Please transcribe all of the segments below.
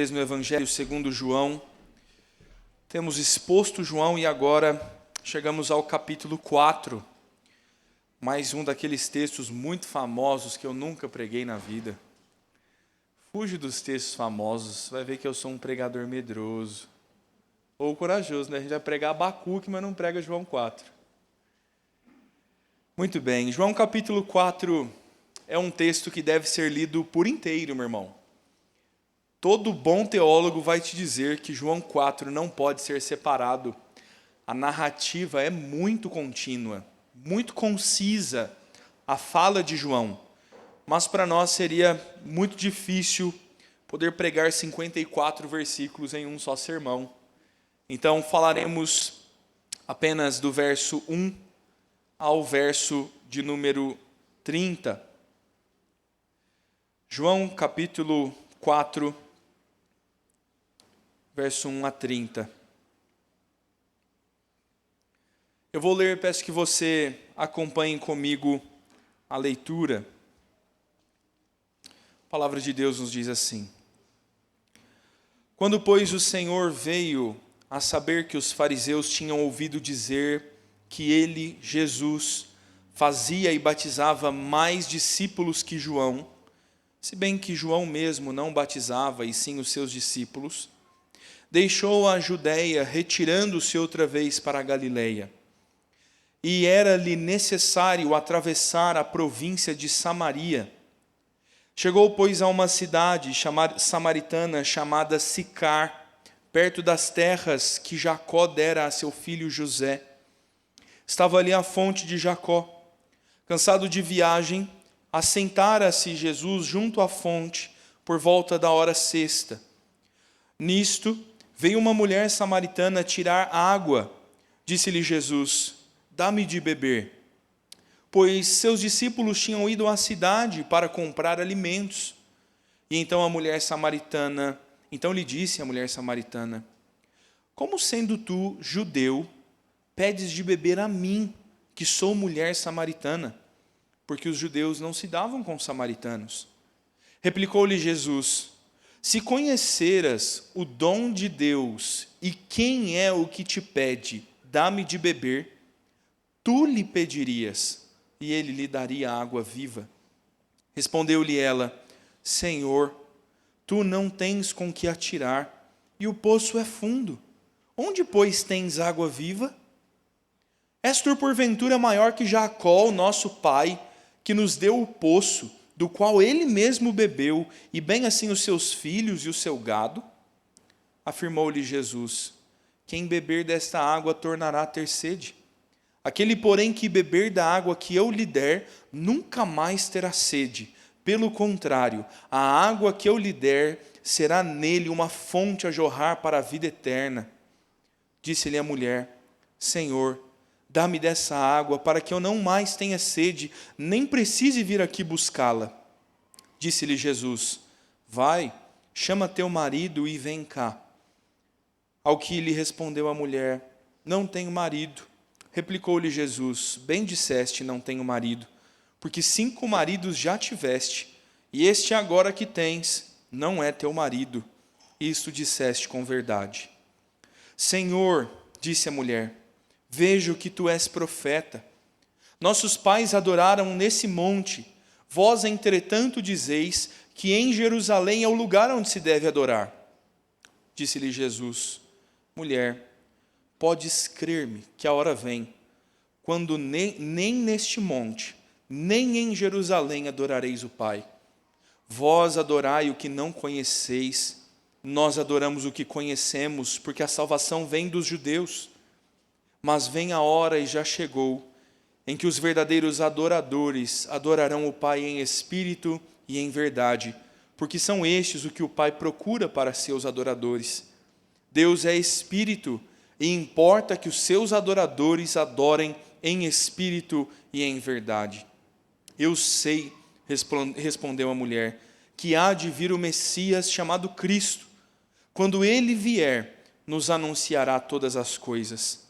No Evangelho segundo João, temos exposto João e agora chegamos ao capítulo 4, mais um daqueles textos muito famosos que eu nunca preguei na vida. Fuge dos textos famosos, vai ver que eu sou um pregador medroso, ou corajoso, né? A gente vai pregar Abacuque, mas não prega João 4. Muito bem, João capítulo 4 é um texto que deve ser lido por inteiro, meu irmão. Todo bom teólogo vai te dizer que João 4 não pode ser separado. A narrativa é muito contínua, muito concisa, a fala de João. Mas para nós seria muito difícil poder pregar 54 versículos em um só sermão. Então falaremos apenas do verso 1 ao verso de número 30. João capítulo 4, verso 1 a 30. Eu vou ler, peço que você acompanhe comigo a leitura. A palavra de Deus nos diz assim: Quando, pois, o Senhor veio a saber que os fariseus tinham ouvido dizer que ele, Jesus, fazia e batizava mais discípulos que João, se bem que João mesmo não batizava, e sim os seus discípulos, deixou a Judéia, retirando-se outra vez para a Galileia. E era-lhe necessário atravessar a província de Samaria. Chegou, pois, a uma cidade samaritana chamada Sicar, perto das terras que Jacó dera a seu filho José. Estava ali a fonte de Jacó. Cansado de viagem, assentara-se Jesus junto à fonte, por volta da hora sexta. Nisto, veio uma mulher samaritana tirar água. Disse-lhe Jesus: dá-me de beber. Pois seus discípulos tinham ido à cidade para comprar alimentos. E então lhe disse a mulher samaritana: como sendo tu judeu, pedes de beber a mim, que sou mulher samaritana? Porque os judeus não se davam com os samaritanos. Replicou-lhe Jesus: se conheceras o dom de Deus e quem é o que te pede, dá-me de beber, tu lhe pedirias, e ele lhe daria água viva. Respondeu-lhe ela: Senhor, tu não tens com que atirar, e o poço é fundo. Onde, pois, tens água viva? És tu, porventura, maior que Jacó, nosso pai, que nos deu o poço, do qual ele mesmo bebeu, e bem assim os seus filhos e o seu gado? Afirmou-lhe Jesus: quem beber desta água tornará a ter sede. Aquele, porém, que beber da água que eu lhe der, nunca mais terá sede. Pelo contrário, a água que eu lhe der será nele uma fonte a jorrar para a vida eterna. Disse-lhe a mulher: Senhor, dá-me dessa água, para que eu não mais tenha sede, nem precise vir aqui buscá-la. Disse-lhe Jesus: vai, chama teu marido e vem cá. Ao que lhe respondeu a mulher: não tenho marido. Replicou-lhe Jesus: bem disseste, não tenho marido, porque 5 maridos já tiveste, e este agora que tens não é teu marido. Isto disseste com verdade. Senhor, disse a mulher, vejo que tu és profeta. Nossos pais adoraram nesse monte, vós, entretanto, dizeis que em Jerusalém é o lugar onde se deve adorar. Disse-lhe Jesus: mulher, podes crer-me que a hora vem, quando nem neste monte, nem em Jerusalém adorareis o Pai. Vós adorai o que não conheceis, nós adoramos o que conhecemos, porque a salvação vem dos judeus. Mas vem a hora, e já chegou, em que os verdadeiros adoradores adorarão o Pai em espírito e em verdade, porque são estes o que o Pai procura para seus adoradores. Deus é espírito, e importa que os seus adoradores adorem em espírito e em verdade. Eu sei, respondeu a mulher, que há de vir o Messias chamado Cristo. Quando ele vier, nos anunciará todas as coisas.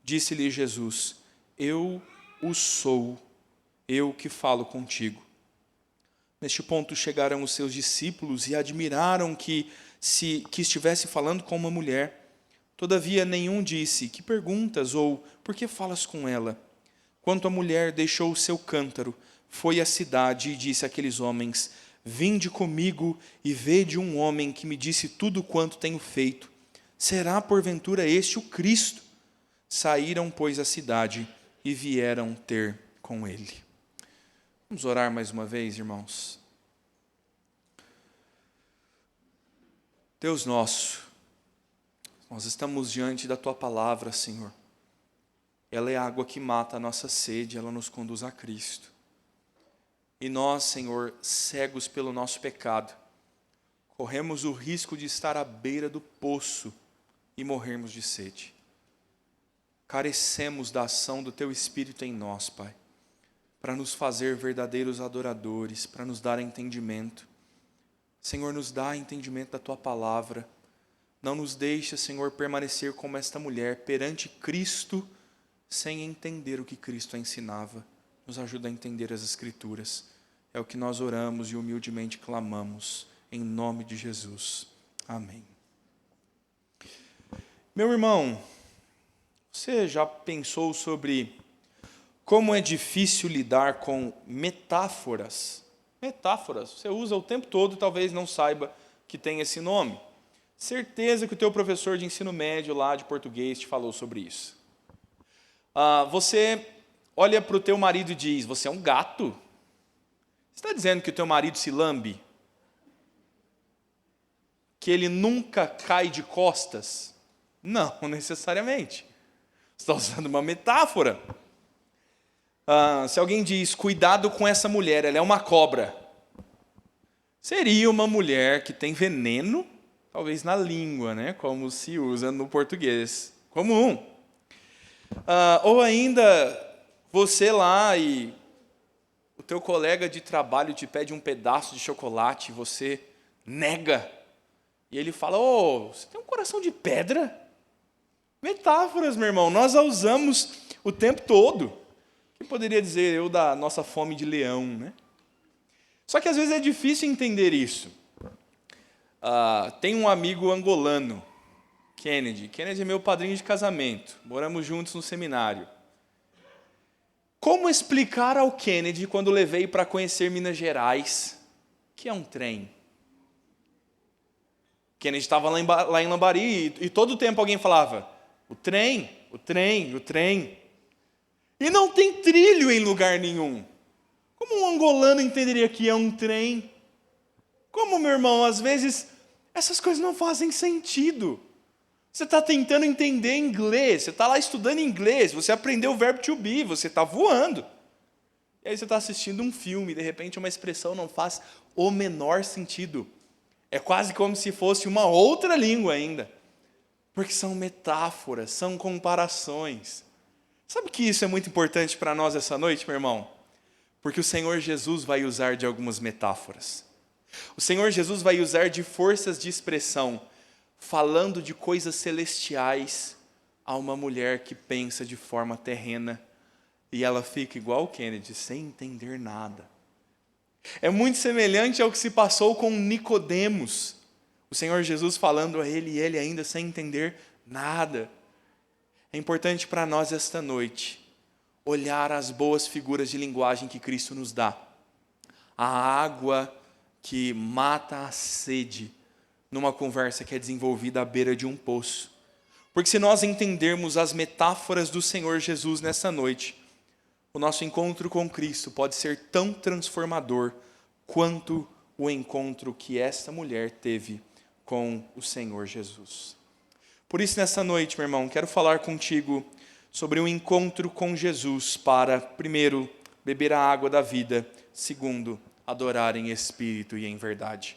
Disse-lhe Jesus: eu o sou, eu que falo contigo. Neste ponto chegaram os seus discípulos e admiraram que que estivesse falando com uma mulher. Todavia nenhum disse: que perguntas? Ou por que falas com ela? Quanto a mulher deixou o seu cântaro, foi à cidade e disse àqueles homens: vinde comigo e vede um homem que me disse tudo quanto tenho feito. Será porventura este o Cristo? Saíram, pois, à cidade e vieram ter com ele. Vamos orar mais uma vez, irmãos. Deus nosso, nós estamos diante da Tua palavra, Senhor. Ela é a água que mata a nossa sede, ela nos conduz a Cristo. E nós, Senhor, cegos pelo nosso pecado, corremos o risco de estar à beira do poço e morrermos de sede. Carecemos da ação do Teu Espírito em nós, Pai, para nos fazer verdadeiros adoradores, para nos dar entendimento. Senhor, nos dá entendimento da Tua palavra. Não nos deixa, Senhor, permanecer como esta mulher perante Cristo, sem entender o que Cristo ensinava. Nos ajuda a entender as Escrituras. É o que nós oramos e humildemente clamamos, em nome de Jesus. Amém. Meu irmão, você já pensou sobre como é difícil lidar com metáforas? Metáforas, você usa o tempo todo e talvez não saiba que tem esse nome. Certeza que o teu professor de ensino médio lá de português te falou sobre isso. Você olha para o teu marido e diz: você é um gato? Você está dizendo que o teu marido se lambe? Que ele nunca cai de costas? Não necessariamente. Você está usando uma metáfora. Se alguém diz: cuidado com essa mulher, ela é uma cobra. Seria uma mulher que tem veneno, talvez na língua, né? Como se usa no português comum. Ou ainda, você lá e o teu colega de trabalho te pede um pedaço de chocolate e você nega. E ele fala: você tem um coração de pedra? Metáforas, meu irmão, nós a usamos o tempo todo. Quem poderia dizer eu da nossa fome de leão, né? Só que às vezes é difícil entender isso. Tem um amigo angolano, Kennedy. Kennedy é meu padrinho de casamento. Moramos juntos no seminário. Como explicar ao Kennedy, quando levei para conhecer Minas Gerais, que é um trem? Kennedy estava lá em Lambari e todo o tempo alguém falava: o trem, o trem, o trem. E não tem trilho em lugar nenhum. Como um angolano entenderia que é um trem? Como, meu irmão, às vezes essas coisas não fazem sentido. Você está tentando entender inglês, você está lá estudando inglês, você aprendeu o verbo to be, você está voando. E aí você está assistindo um filme, de repente uma expressão não faz o menor sentido. É quase como se fosse uma outra língua ainda. Porque são metáforas, são comparações. Sabe que isso é muito importante para nós essa noite, meu irmão? Porque o Senhor Jesus vai usar de algumas metáforas. O Senhor Jesus vai usar de forças de expressão, falando de coisas celestiais a uma mulher que pensa de forma terrena. E ela fica igual o Kennedy, sem entender nada. É muito semelhante ao que se passou com Nicodemos. O Senhor Jesus falando a ele e ele ainda sem entender nada. É importante para nós esta noite olhar as boas figuras de linguagem que Cristo nos dá. A água que mata a sede numa conversa que é desenvolvida à beira de um poço. Porque se nós entendermos as metáforas do Senhor Jesus nessa noite, o nosso encontro com Cristo pode ser tão transformador quanto o encontro que esta mulher teve com o Senhor Jesus. Por isso, nessa noite, meu irmão, quero falar contigo sobre um encontro com Jesus para, primeiro, beber a água da vida, segundo, adorar em espírito e em verdade.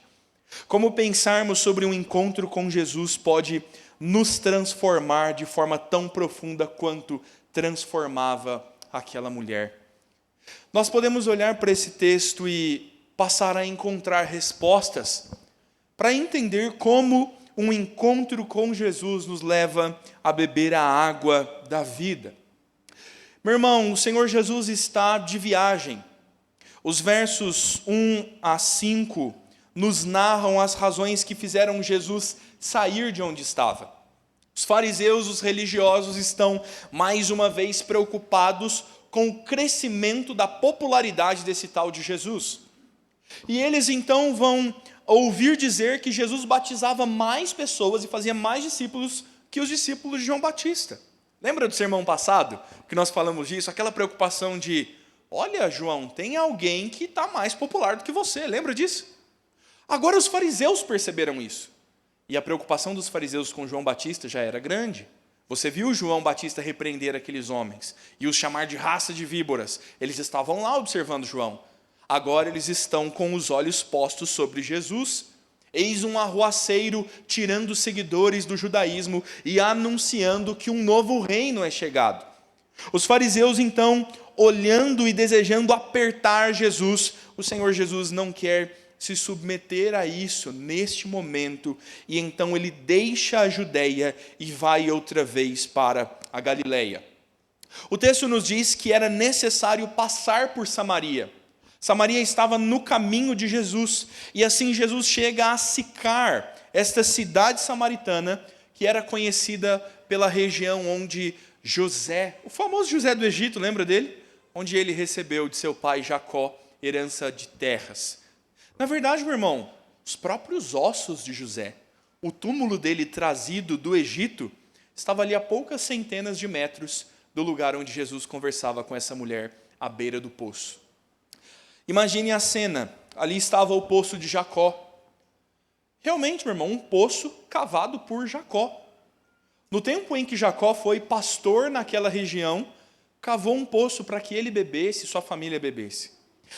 Como pensarmos sobre um encontro com Jesus pode nos transformar de forma tão profunda quanto transformava aquela mulher. Nós podemos olhar para esse texto e passar a encontrar respostas para entender como um encontro com Jesus nos leva a beber a água da vida. Meu irmão, o Senhor Jesus está de viagem. Os versos 1 a 5 nos narram as razões que fizeram Jesus sair de onde estava. Os fariseus, os religiosos, estão mais uma vez preocupados com o crescimento da popularidade desse tal de Jesus. E eles então vão ouvir dizer que Jesus batizava mais pessoas e fazia mais discípulos que os discípulos de João Batista. Lembra do sermão passado, que nós falamos disso? Aquela preocupação de, olha, João, tem alguém que está mais popular do que você, lembra disso? Agora os fariseus perceberam isso. E a preocupação dos fariseus com João Batista já era grande. Você viu João Batista repreender aqueles homens e os chamar de raça de víboras. Eles estavam lá observando João. Agora eles estão com os olhos postos sobre Jesus. Eis um arruaceiro tirando seguidores do judaísmo e anunciando que um novo reino é chegado. Os fariseus então, olhando e desejando apertar Jesus, o Senhor Jesus não quer se submeter a isso neste momento, e então ele deixa a Judeia e vai outra vez para a Galileia. O texto nos diz que era necessário passar por Samaria. Samaria estava no caminho de Jesus, e assim Jesus chega a Sicar, esta cidade samaritana, que era conhecida pela região onde José, o famoso José do Egito, lembra dele? Onde ele recebeu de seu pai Jacó herança de terras. Na verdade, meu irmão, os próprios ossos de José, o túmulo dele trazido do Egito, estava ali a poucas centenas de metros do lugar onde Jesus conversava com essa mulher à beira do poço. Imagine a cena, ali estava o poço de Jacó. Realmente, meu irmão, um poço cavado por Jacó. No tempo em que Jacó foi pastor naquela região, cavou um poço para que ele bebesse e sua família bebesse.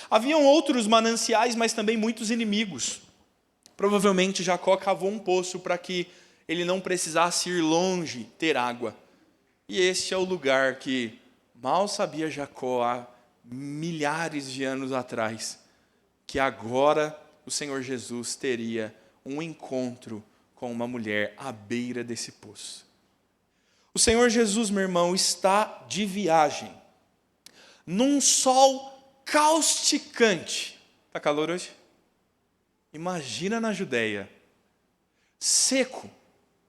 Haviam outros mananciais, mas também muitos inimigos. Provavelmente Jacó cavou um poço para que ele não precisasse ir longe ter água. E este é o lugar que mal sabia Jacó há milhares de anos atrás, que agora o Senhor Jesus teria um encontro com uma mulher à beira desse poço. O Senhor Jesus, meu irmão, está de viagem, num sol causticante. Está calor hoje? Imagina na Judeia, seco,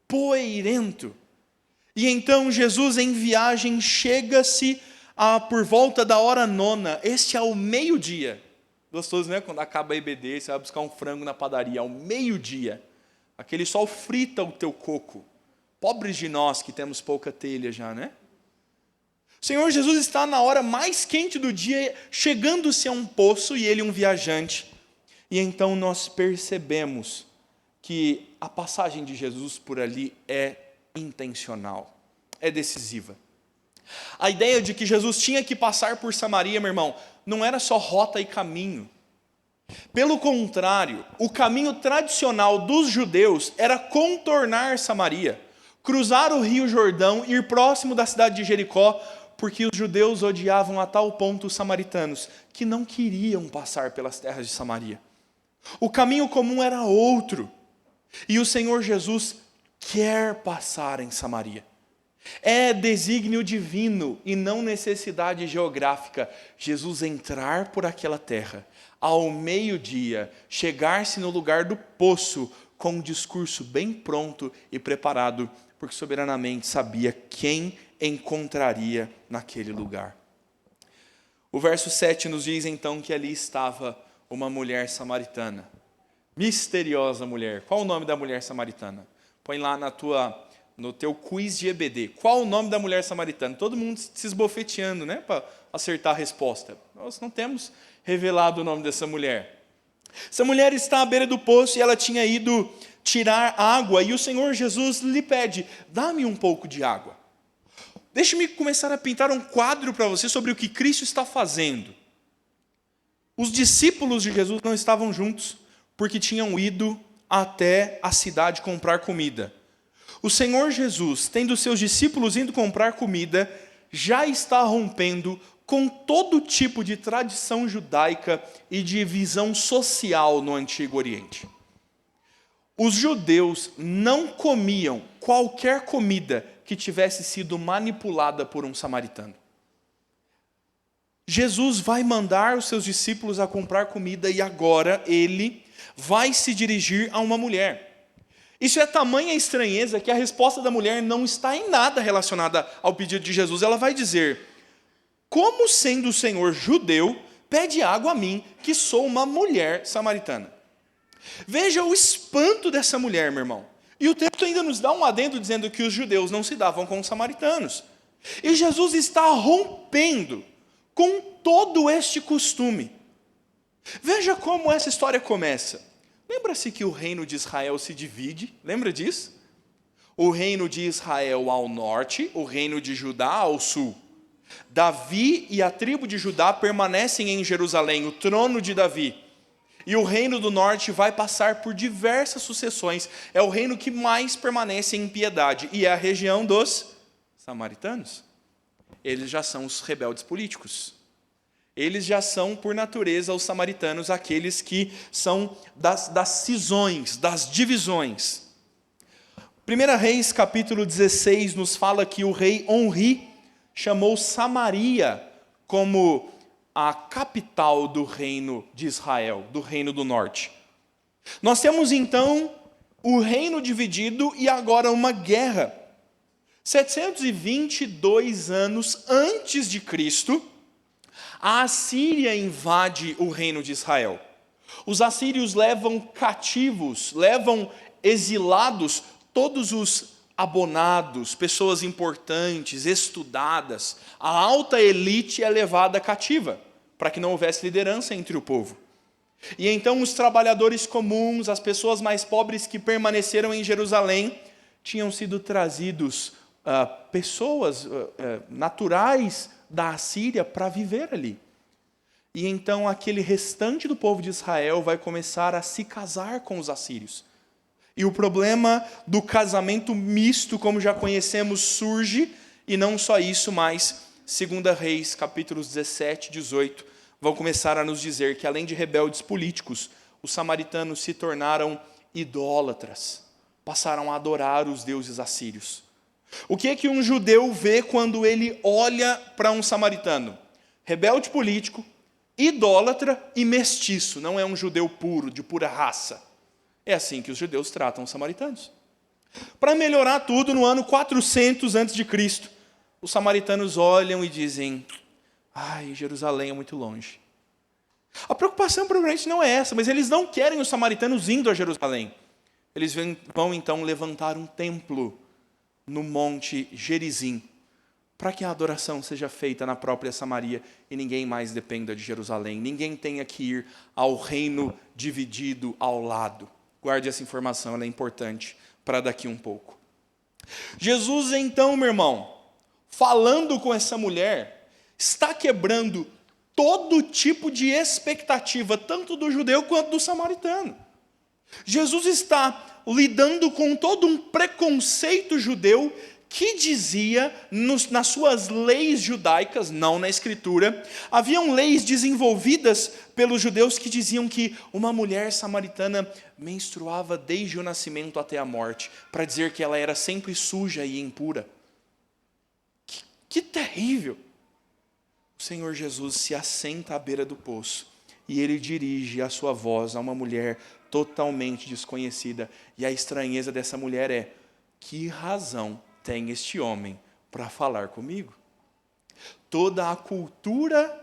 poeirento. E então Jesus em viagem chega-se por volta da hora 9. Este é o meio-dia. Gostoso, né? Quando acaba a EBD, você vai buscar um frango na padaria, ao meio-dia. Aquele sol frita o teu coco. Pobres de nós que temos pouca telha já, né? O Senhor Jesus está na hora mais quente do dia, chegando-se a um poço, e ele um viajante. E então nós percebemos que a passagem de Jesus por ali é intencional, é decisiva. A ideia de que Jesus tinha que passar por Samaria, meu irmão, não era só rota e caminho. Pelo contrário, o caminho tradicional dos judeus era contornar Samaria, cruzar o rio Jordão, ir próximo da cidade de Jericó, porque os judeus odiavam a tal ponto os samaritanos, que não queriam passar pelas terras de Samaria. O caminho comum era outro, e o Senhor Jesus quer passar em Samaria. É desígnio divino e não necessidade geográfica Jesus entrar por aquela terra, ao meio-dia, chegar-se no lugar do poço com um discurso bem pronto e preparado, porque soberanamente sabia quem encontraria naquele lugar. O verso 7 nos diz então que ali estava uma mulher samaritana. Misteriosa mulher. Qual o nome da mulher samaritana? Põe lá no teu quiz de EBD. Qual o nome da mulher samaritana? Todo mundo se esbofeteando, né, para acertar a resposta. Nós não temos revelado o nome dessa mulher. Essa mulher está à beira do poço e ela tinha ido tirar água, e o Senhor Jesus lhe pede: dá-me um pouco de água. Deixe-me começar a pintar um quadro para você sobre o que Cristo está fazendo. Os discípulos de Jesus não estavam juntos, porque tinham ido até a cidade comprar comida. O Senhor Jesus, tendo seus discípulos indo comprar comida, já está rompendo com todo tipo de tradição judaica e de visão social no Antigo Oriente. Os judeus não comiam qualquer comida que tivesse sido manipulada por um samaritano. Jesus vai mandar os seus discípulos a comprar comida, e agora ele vai se dirigir a uma mulher. Isso é tamanha estranheza que a resposta da mulher não está em nada relacionada ao pedido de Jesus. Ela vai dizer: como sendo o Senhor judeu, pede água a mim, que sou uma mulher samaritana. Veja o espanto dessa mulher, meu irmão. E o texto ainda nos dá um adendo dizendo que os judeus não se davam com os samaritanos. E Jesus está rompendo com todo este costume. Veja como essa história começa. Lembra-se que o reino de Israel se divide? Lembra disso? O reino de Israel ao norte, o reino de Judá ao sul. Davi e a tribo de Judá permanecem em Jerusalém, o trono de Davi. E o reino do norte vai passar por diversas sucessões. É o reino que mais permanece em piedade. E é a região dos samaritanos. Eles já são os rebeldes políticos. Eles já são, por natureza, os samaritanos, aqueles que são das cisões, das divisões. 1 Reis, capítulo 16, nos fala que o rei Onri chamou Samaria como a capital do reino de Israel, do reino do norte. Nós temos então o reino dividido e agora uma guerra. 722 anos antes de Cristo, a Assíria invade o reino de Israel. Os assírios levam cativos, levam exilados todos os abonados, pessoas importantes, estudadas. A alta elite é levada cativa, para que não houvesse liderança entre o povo. E então os trabalhadores comuns, as pessoas mais pobres que permaneceram em Jerusalém, tinham sido trazidos pessoas naturais da Assíria para viver ali. E então aquele restante do povo de Israel vai começar a se casar com os assírios. E o problema do casamento misto, como já conhecemos, surge, e não só isso, mas 2 Reis, capítulos 17 e 18, vão começar a nos dizer que, além de rebeldes políticos, os samaritanos se tornaram idólatras, passaram a adorar os deuses assírios. O que é que um judeu vê quando ele olha para um samaritano? Rebelde político, idólatra e mestiço, não é um judeu puro, de pura raça. É assim que os judeus tratam os samaritanos. Para melhorar tudo, no ano 400 a.C., os samaritanos olham e dizem: ai, Jerusalém é muito longe. A preocupação provavelmente não é essa, mas eles não querem os samaritanos indo a Jerusalém. Eles vão então levantar um templo no monte Gerizim, para que a adoração seja feita na própria Samaria e ninguém mais dependa de Jerusalém. Ninguém tenha que ir ao reino dividido ao lado. Guarde essa informação, ela é importante para daqui um pouco. Jesus então, meu irmão, falando com essa mulher, está quebrando todo tipo de expectativa, tanto do judeu quanto do samaritano. Jesus está lidando com todo um preconceito judeu que dizia, nas suas leis judaicas, não na Escritura, haviam leis desenvolvidas pelos judeus que diziam que uma mulher samaritana menstruava desde o nascimento até a morte, para dizer que ela era sempre suja e impura. Que terrível! O Senhor Jesus se assenta à beira do poço e ele dirige a sua voz a uma mulher totalmente desconhecida. E a estranheza dessa mulher é: que razão tem este homem para falar comigo? Toda a cultura,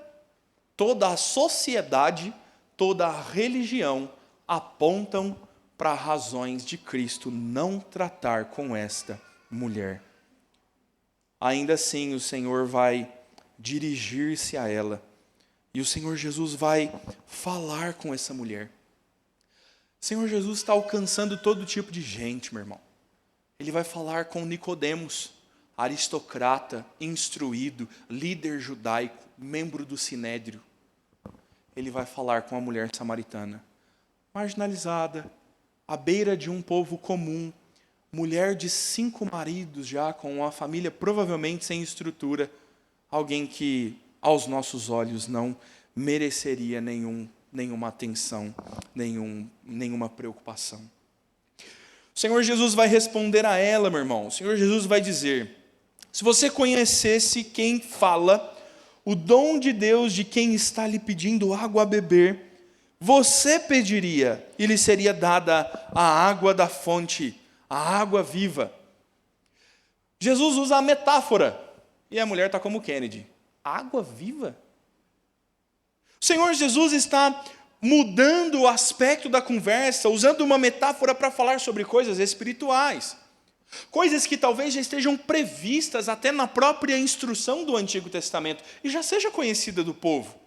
toda a sociedade, toda a religião apontam para razões de Cristo não tratar com esta mulher. Ainda assim, o Senhor vai dirigir-se a ela e o Senhor Jesus vai falar com essa mulher. O Senhor Jesus está alcançando todo tipo de gente, meu irmão. Ele vai falar com Nicodemos, aristocrata, instruído, líder judaico, membro do Sinédrio. Ele vai falar com a mulher samaritana, marginalizada, à beira de um povo comum, mulher de 5 maridos já, com uma família provavelmente sem estrutura, alguém que aos nossos olhos não mereceria nenhuma atenção, nenhuma preocupação. O Senhor Jesus vai responder a ela, meu irmão. O Senhor Jesus vai dizer: se você conhecesse quem fala, o dom de Deus de quem está lhe pedindo água a beber, você pediria e lhe seria dada a água da fonte, a água viva. Jesus usa a metáfora, e a mulher está como Kennedy. Água viva? O Senhor Jesus está mudando o aspecto da conversa, usando uma metáfora para falar sobre coisas espirituais. Coisas que talvez já estejam previstas até na própria instrução do Antigo Testamento e já seja conhecida do povo.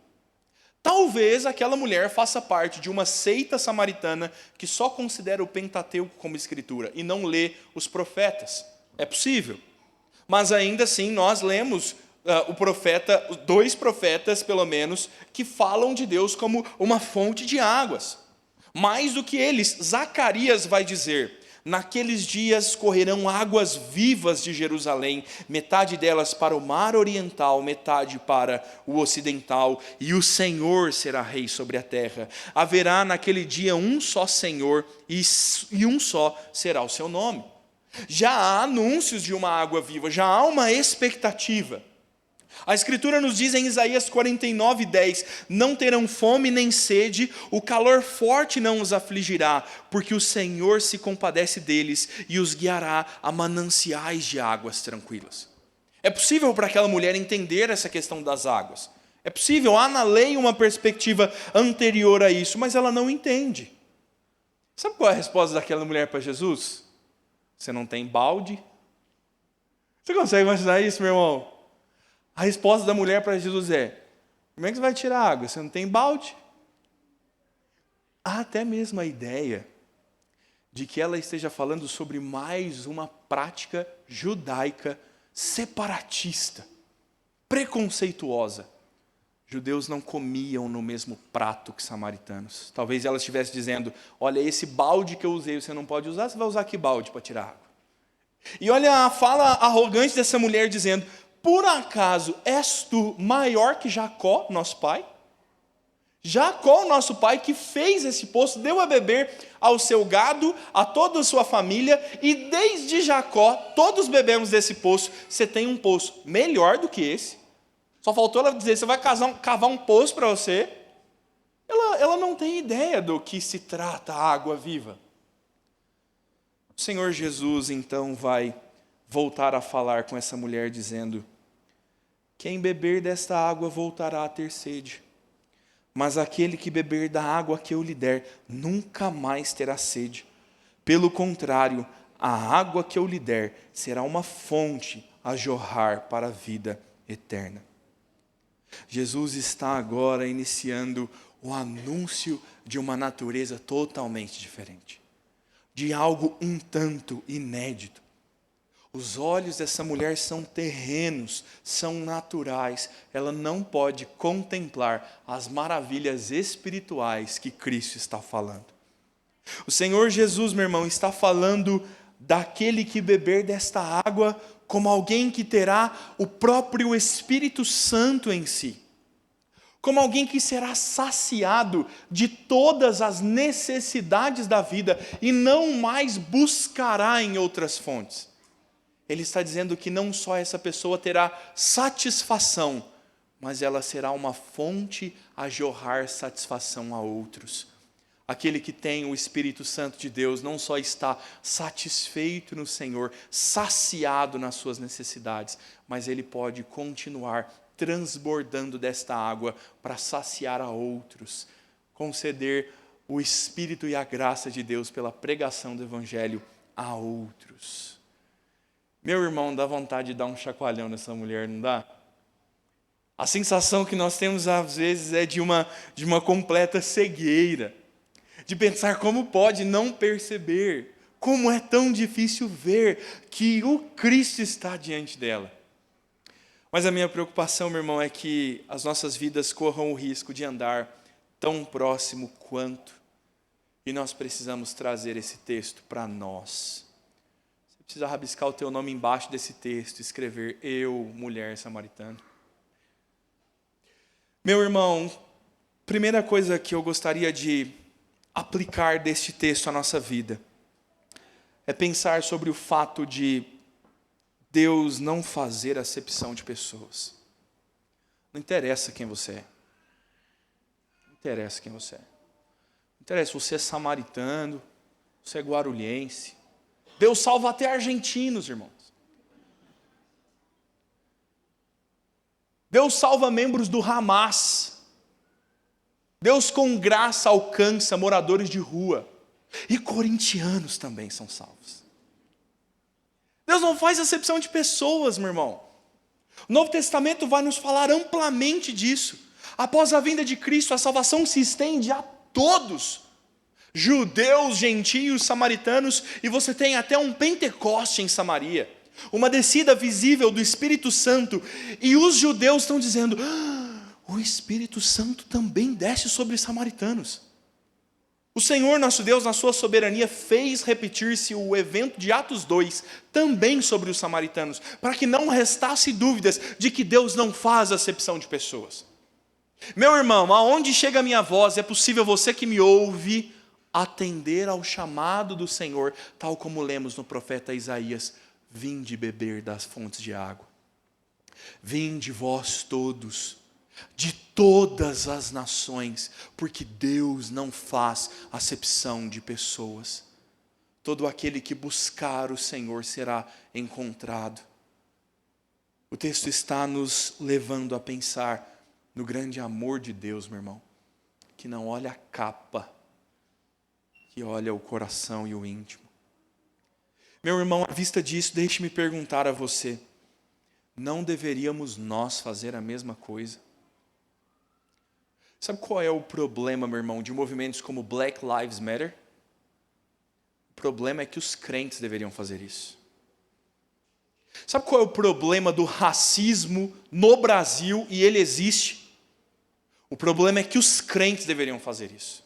Talvez aquela mulher faça parte de uma seita samaritana que só considera o Pentateuco como escritura e não lê os profetas. É possível. Mas ainda assim nós lemos dois profetas pelo menos, que falam de Deus como uma fonte de águas. Mais do que eles, Zacarias vai dizer: naqueles dias correrão águas vivas de Jerusalém, metade delas para o mar oriental, metade para o ocidental, e o Senhor será rei sobre a terra. Haverá naquele dia um só Senhor, e um só será o seu nome. Já há anúncios de uma água viva, já há uma expectativa. A Escritura nos diz em Isaías 49:10, não terão fome nem sede, o calor forte não os afligirá, porque o Senhor se compadece deles e os guiará a mananciais de águas tranquilas. É possível para aquela mulher entender essa questão das águas. É possível, há na lei uma perspectiva anterior a isso, mas ela não entende. Sabe qual é a resposta daquela mulher para Jesus? Você não tem balde? Você consegue imaginar isso, meu irmão? A resposta da mulher para Jesus é: como é que você vai tirar água? Você não tem balde? Há até mesmo a ideia de que ela esteja falando sobre mais uma prática judaica separatista, preconceituosa. Judeus não comiam no mesmo prato que samaritanos. Talvez ela estivesse dizendo: olha, esse balde que eu usei, você não pode usar, você vai usar que balde para tirar água? E olha a fala arrogante dessa mulher dizendo: por acaso és tu maior que Jacó, nosso pai? Jacó, nosso pai, que fez esse poço, deu a beber ao seu gado, a toda a sua família, e desde Jacó, todos bebemos desse poço. Você tem um poço melhor do que esse? Só faltou ela dizer: você vai cavar um poço para você? Ela não tem ideia do que se trata a água viva. O Senhor Jesus, então, vai voltar a falar com essa mulher, dizendo: quem beber desta água voltará a ter sede, mas aquele que beber da água que eu lhe der, nunca mais terá sede. Pelo contrário, a água que eu lhe der será uma fonte a jorrar para a vida eterna. Jesus está agora iniciando o anúncio de uma natureza totalmente diferente, de algo um tanto inédito. Os olhos dessa mulher são terrenos, são naturais. Ela não pode contemplar as maravilhas espirituais que Cristo está falando. O Senhor Jesus, meu irmão, está falando daquele que beber desta água como alguém que terá o próprio Espírito Santo em si. Como alguém que será saciado de todas as necessidades da vida e não mais buscará em outras fontes. Ele está dizendo que não só essa pessoa terá satisfação, mas ela será uma fonte a jorrar satisfação a outros. Aquele que tem o Espírito Santo de Deus não só está satisfeito no Senhor, saciado nas suas necessidades, mas ele pode continuar transbordando desta água para saciar a outros, conceder o Espírito e a graça de Deus pela pregação do Evangelho a outros. Meu irmão, dá vontade de dar um chacoalhão nessa mulher, não dá? A sensação que nós temos às vezes é de uma completa cegueira, de pensar como pode não perceber, como é tão difícil ver que o Cristo está diante dela. Mas a minha preocupação, meu irmão, é que as nossas vidas corram o risco de andar tão próximo quanto, e nós precisamos trazer esse texto para nós. Precisa rabiscar o teu nome embaixo desse texto, escrever: eu, mulher samaritana. Meu irmão, primeira coisa que eu gostaria de aplicar deste texto à nossa vida é pensar sobre o fato de Deus não fazer acepção de pessoas. Não interessa quem você é. Não interessa quem você é. interessa se você é samaritano, você é guarulhense. Deus salva até argentinos, irmãos. Deus salva membros do Hamas. Deus com graça alcança moradores de rua. E corintianos também são salvos. Deus não faz acepção de pessoas, meu irmão. O Novo Testamento vai nos falar amplamente disso. Após a vinda de Cristo, a salvação se estende a todos. Judeus, gentios, samaritanos, e você tem até um Pentecoste em Samaria. Uma descida visível do Espírito Santo. E os judeus estão dizendo, o Espírito Santo também desce sobre os samaritanos. O Senhor nosso Deus, na sua soberania, fez repetir-se o evento de Atos 2, também sobre os samaritanos, para que não restasse dúvidas de que Deus não faz acepção de pessoas. Meu irmão, aonde chega a minha voz, é possível você que me ouve atender ao chamado do Senhor, tal como lemos no profeta Isaías, vinde beber das fontes de água. Vinde vós todos, de todas as nações, porque Deus não faz acepção de pessoas. Todo aquele que buscar o Senhor será encontrado. O texto está nos levando a pensar no grande amor de Deus, meu irmão, que não olha a capa, que olha o coração e o íntimo. Meu irmão, à vista disso, deixe-me perguntar a você, não deveríamos nós fazer a mesma coisa? Sabe qual é o problema, meu irmão, de movimentos como Black Lives Matter? O problema é que os crentes deveriam fazer isso. Sabe qual é o problema do racismo no Brasil, e ele existe? O problema é que os crentes deveriam fazer isso.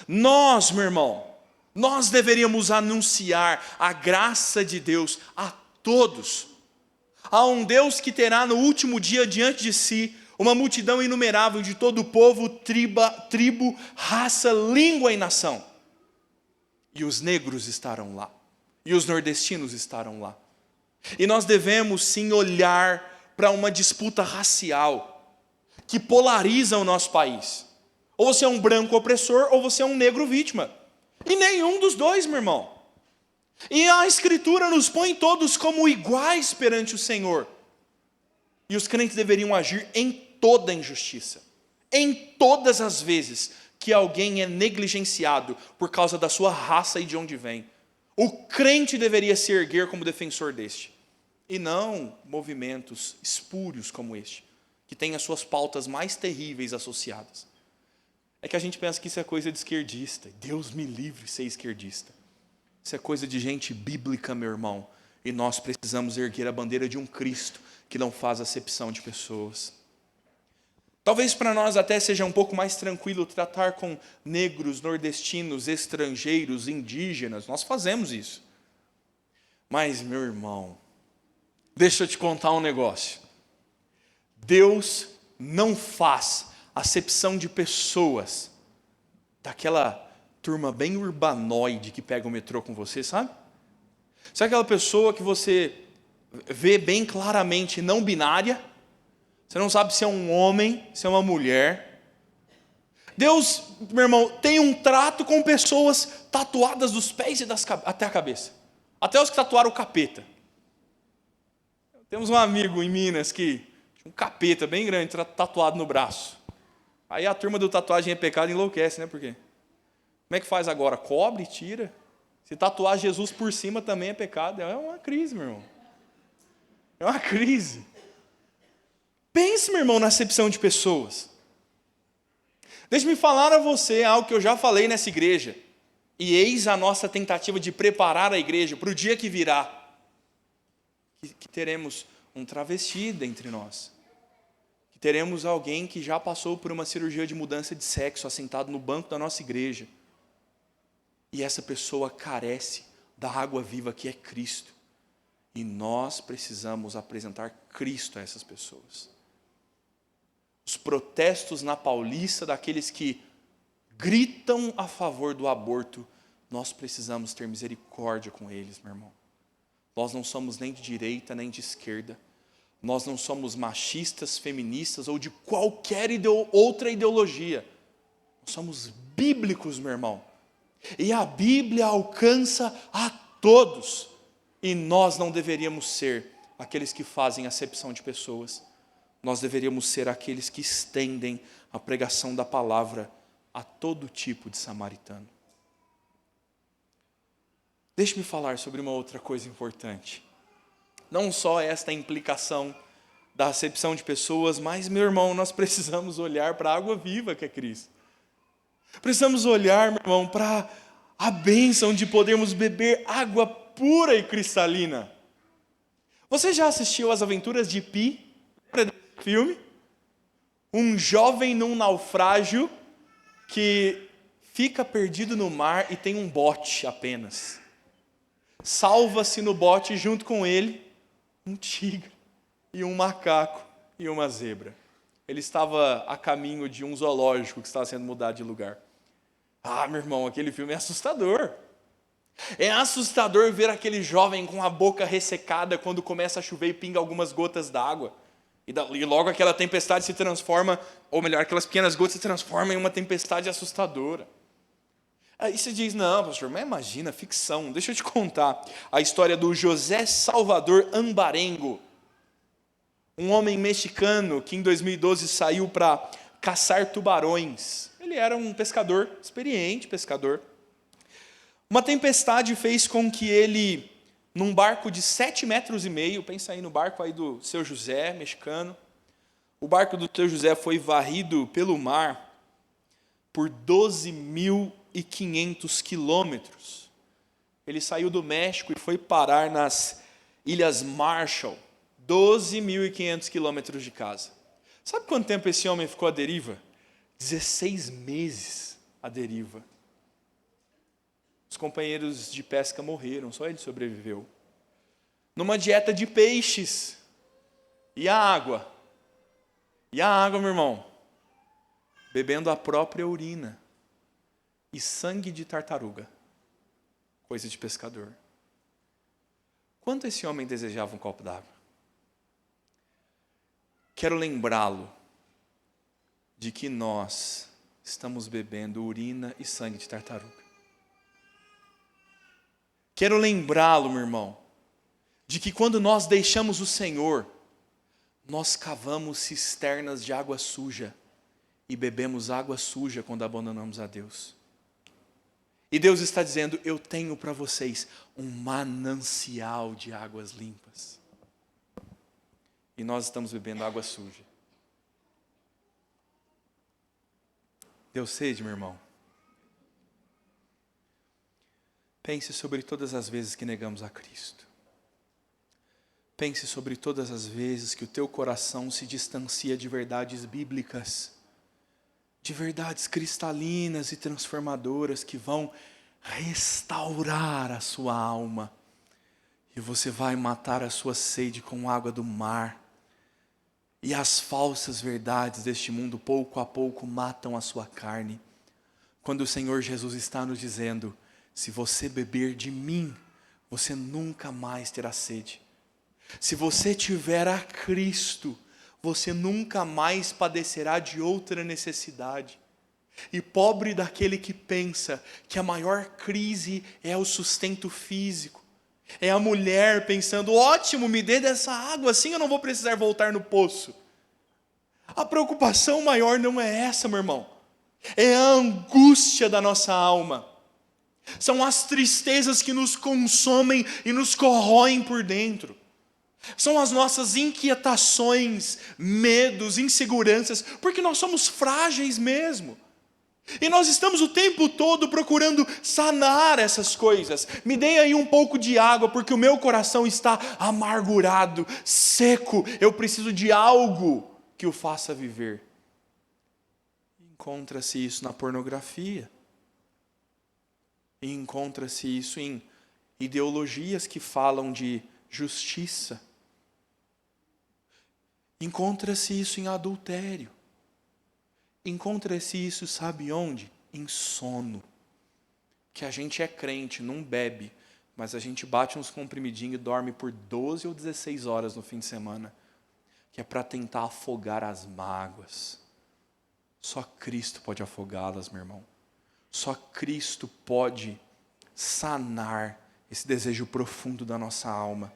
Nós, meu irmão, nós deveríamos anunciar a graça de Deus a todos. Há um Deus que terá no último dia diante de si uma multidão inumerável de todo o povo, tribo, raça, língua e nação. E os negros estarão lá. E os nordestinos estarão lá. E nós devemos sim olhar para uma disputa racial que polariza o nosso país. Ou você é um branco opressor, ou você é um negro vítima. E nenhum dos dois, meu irmão. E a Escritura nos põe todos como iguais perante o Senhor. E os crentes deveriam agir em toda injustiça. Em todas as vezes que alguém é negligenciado por causa da sua raça e de onde vem. O crente deveria se erguer como defensor deste. E não movimentos espúrios como este, que têm as suas pautas mais terríveis associadas. É que a gente pensa que isso é coisa de esquerdista. Deus me livre de ser esquerdista. Isso é coisa de gente bíblica, meu irmão. E nós precisamos erguer a bandeira de um Cristo que não faz acepção de pessoas. Talvez para nós até seja um pouco mais tranquilo tratar com negros, nordestinos, estrangeiros, indígenas. Nós fazemos isso. Mas, meu irmão, deixa eu te contar um negócio. Deus não faz acepção de pessoas daquela turma bem urbanoide que pega o metrô com você, sabe? Sabe aquela pessoa que você vê bem claramente não binária? Você não sabe se é um homem, se é uma mulher. Deus, meu irmão, tem um trato com pessoas tatuadas dos pés e até a cabeça. Até os que tatuaram o capeta. Temos um amigo em Minas que tinha um capeta bem grande tatuado no braço. Aí a turma do tatuagem é pecado enlouquece, né? Por quê? Como é que faz agora? Cobre, tira. Se tatuar Jesus por cima também é pecado. É uma crise, meu irmão. É uma crise. Pense, meu irmão, na acepção de pessoas. Deixe-me falar a você algo que eu já falei nessa igreja. E eis a nossa tentativa de preparar a igreja para o dia que virá. Que teremos um travesti dentre nós. Que teremos alguém que já passou por uma cirurgia de mudança de sexo, assentado no banco da nossa igreja. E essa pessoa carece da água viva que é Cristo. E nós precisamos apresentar Cristo a essas pessoas. Os protestos na Paulista daqueles que gritam a favor do aborto, nós precisamos ter misericórdia com eles, meu irmão. Nós não somos nem de direita nem de esquerda. Nós não somos machistas, feministas ou de qualquer outra ideologia. Nós somos bíblicos, meu irmão. E a Bíblia alcança a todos. E nós não deveríamos ser aqueles que fazem acepção de pessoas. Nós deveríamos ser aqueles que estendem a pregação da palavra a todo tipo de samaritano. Deixe-me falar sobre uma outra coisa importante. Não só esta implicação da acepção de pessoas, mas, meu irmão, nós precisamos olhar para a água viva que é Cristo. Precisamos olhar, meu irmão, para a bênção de podermos beber água pura e cristalina. Você já assistiu às Aventuras de Pi? Lembra desse filme? Um jovem num naufrágio que fica perdido no mar e tem um bote apenas. Salva-se no bote junto com ele um tigre e um macaco e uma zebra. Ele estava a caminho de um zoológico que estava sendo mudado de lugar. Ah, meu irmão, aquele filme é assustador. É assustador ver aquele jovem com a boca ressecada quando começa a chover e pinga algumas gotas d'água. E logo aquela tempestade se transforma, ou melhor, aquelas pequenas gotas se transformam em uma tempestade assustadora. Aí você diz, não, pastor, mas imagina, ficção. Deixa eu te contar a história do José Salvador Ambarengo, um homem mexicano que em 2012 saiu para caçar tubarões. Ele era um pescador, experiente pescador. Uma tempestade fez com que ele, num barco de 7,5 metros, pensa aí no barco aí do seu José, mexicano, o barco do seu José foi varrido pelo mar por 12.500 quilômetros. Ele saiu do México e foi parar nas Ilhas Marshall, 12.500 quilômetros de casa. Sabe quanto tempo esse homem ficou à deriva? 16 meses à deriva. Os companheiros de pesca morreram, só ele sobreviveu. Numa dieta de peixes. E a água? E a água, meu irmão? Bebendo a própria urina e sangue de tartaruga. Coisa de pescador. Quanto esse homem desejava um copo d'água? Quero lembrá-lo de que nós estamos bebendo urina e sangue de tartaruga. Quero lembrá-lo, meu irmão, de que quando nós deixamos o Senhor, nós cavamos cisternas de água suja e bebemos água suja quando abandonamos a Deus. E Deus está dizendo, eu tenho para vocês um manancial de águas limpas. E nós estamos bebendo água suja. Deu sede, meu irmão? Pense sobre todas as vezes que negamos a Cristo. Pense sobre todas as vezes que o teu coração se distancia de verdades bíblicas, de verdades cristalinas e transformadoras que vão restaurar a sua alma. E você vai matar a sua sede com água do mar. E as falsas verdades deste mundo, pouco a pouco, matam a sua carne. Quando o Senhor Jesus está nos dizendo, se você beber de mim, você nunca mais terá sede. Se você tiver a Cristo, você nunca mais padecerá de outra necessidade. E pobre daquele que pensa que a maior crise é o sustento físico. É a mulher pensando, ótimo, me dê dessa água, assim eu não vou precisar voltar no poço. A preocupação maior não é essa, meu irmão. É a angústia da nossa alma. São as tristezas que nos consomem e nos corroem por dentro. São as nossas inquietações, medos, inseguranças, porque nós somos frágeis mesmo. E nós estamos o tempo todo procurando sanar essas coisas. Me dê aí um pouco de água, porque o meu coração está amargurado, seco. Eu preciso de algo que o faça viver. Encontra-se isso na pornografia. E encontra-se isso em ideologias que falam de justiça. Encontra-se isso em adultério. Encontra-se isso, sabe onde? Em sono. Que a gente é crente, não bebe, mas a gente bate uns comprimidinhos e dorme por 12 ou 16 horas no fim de semana. Que é para tentar afogar as mágoas. Só Cristo pode afogá-las, meu irmão. Só Cristo pode sanar esse desejo profundo da nossa alma.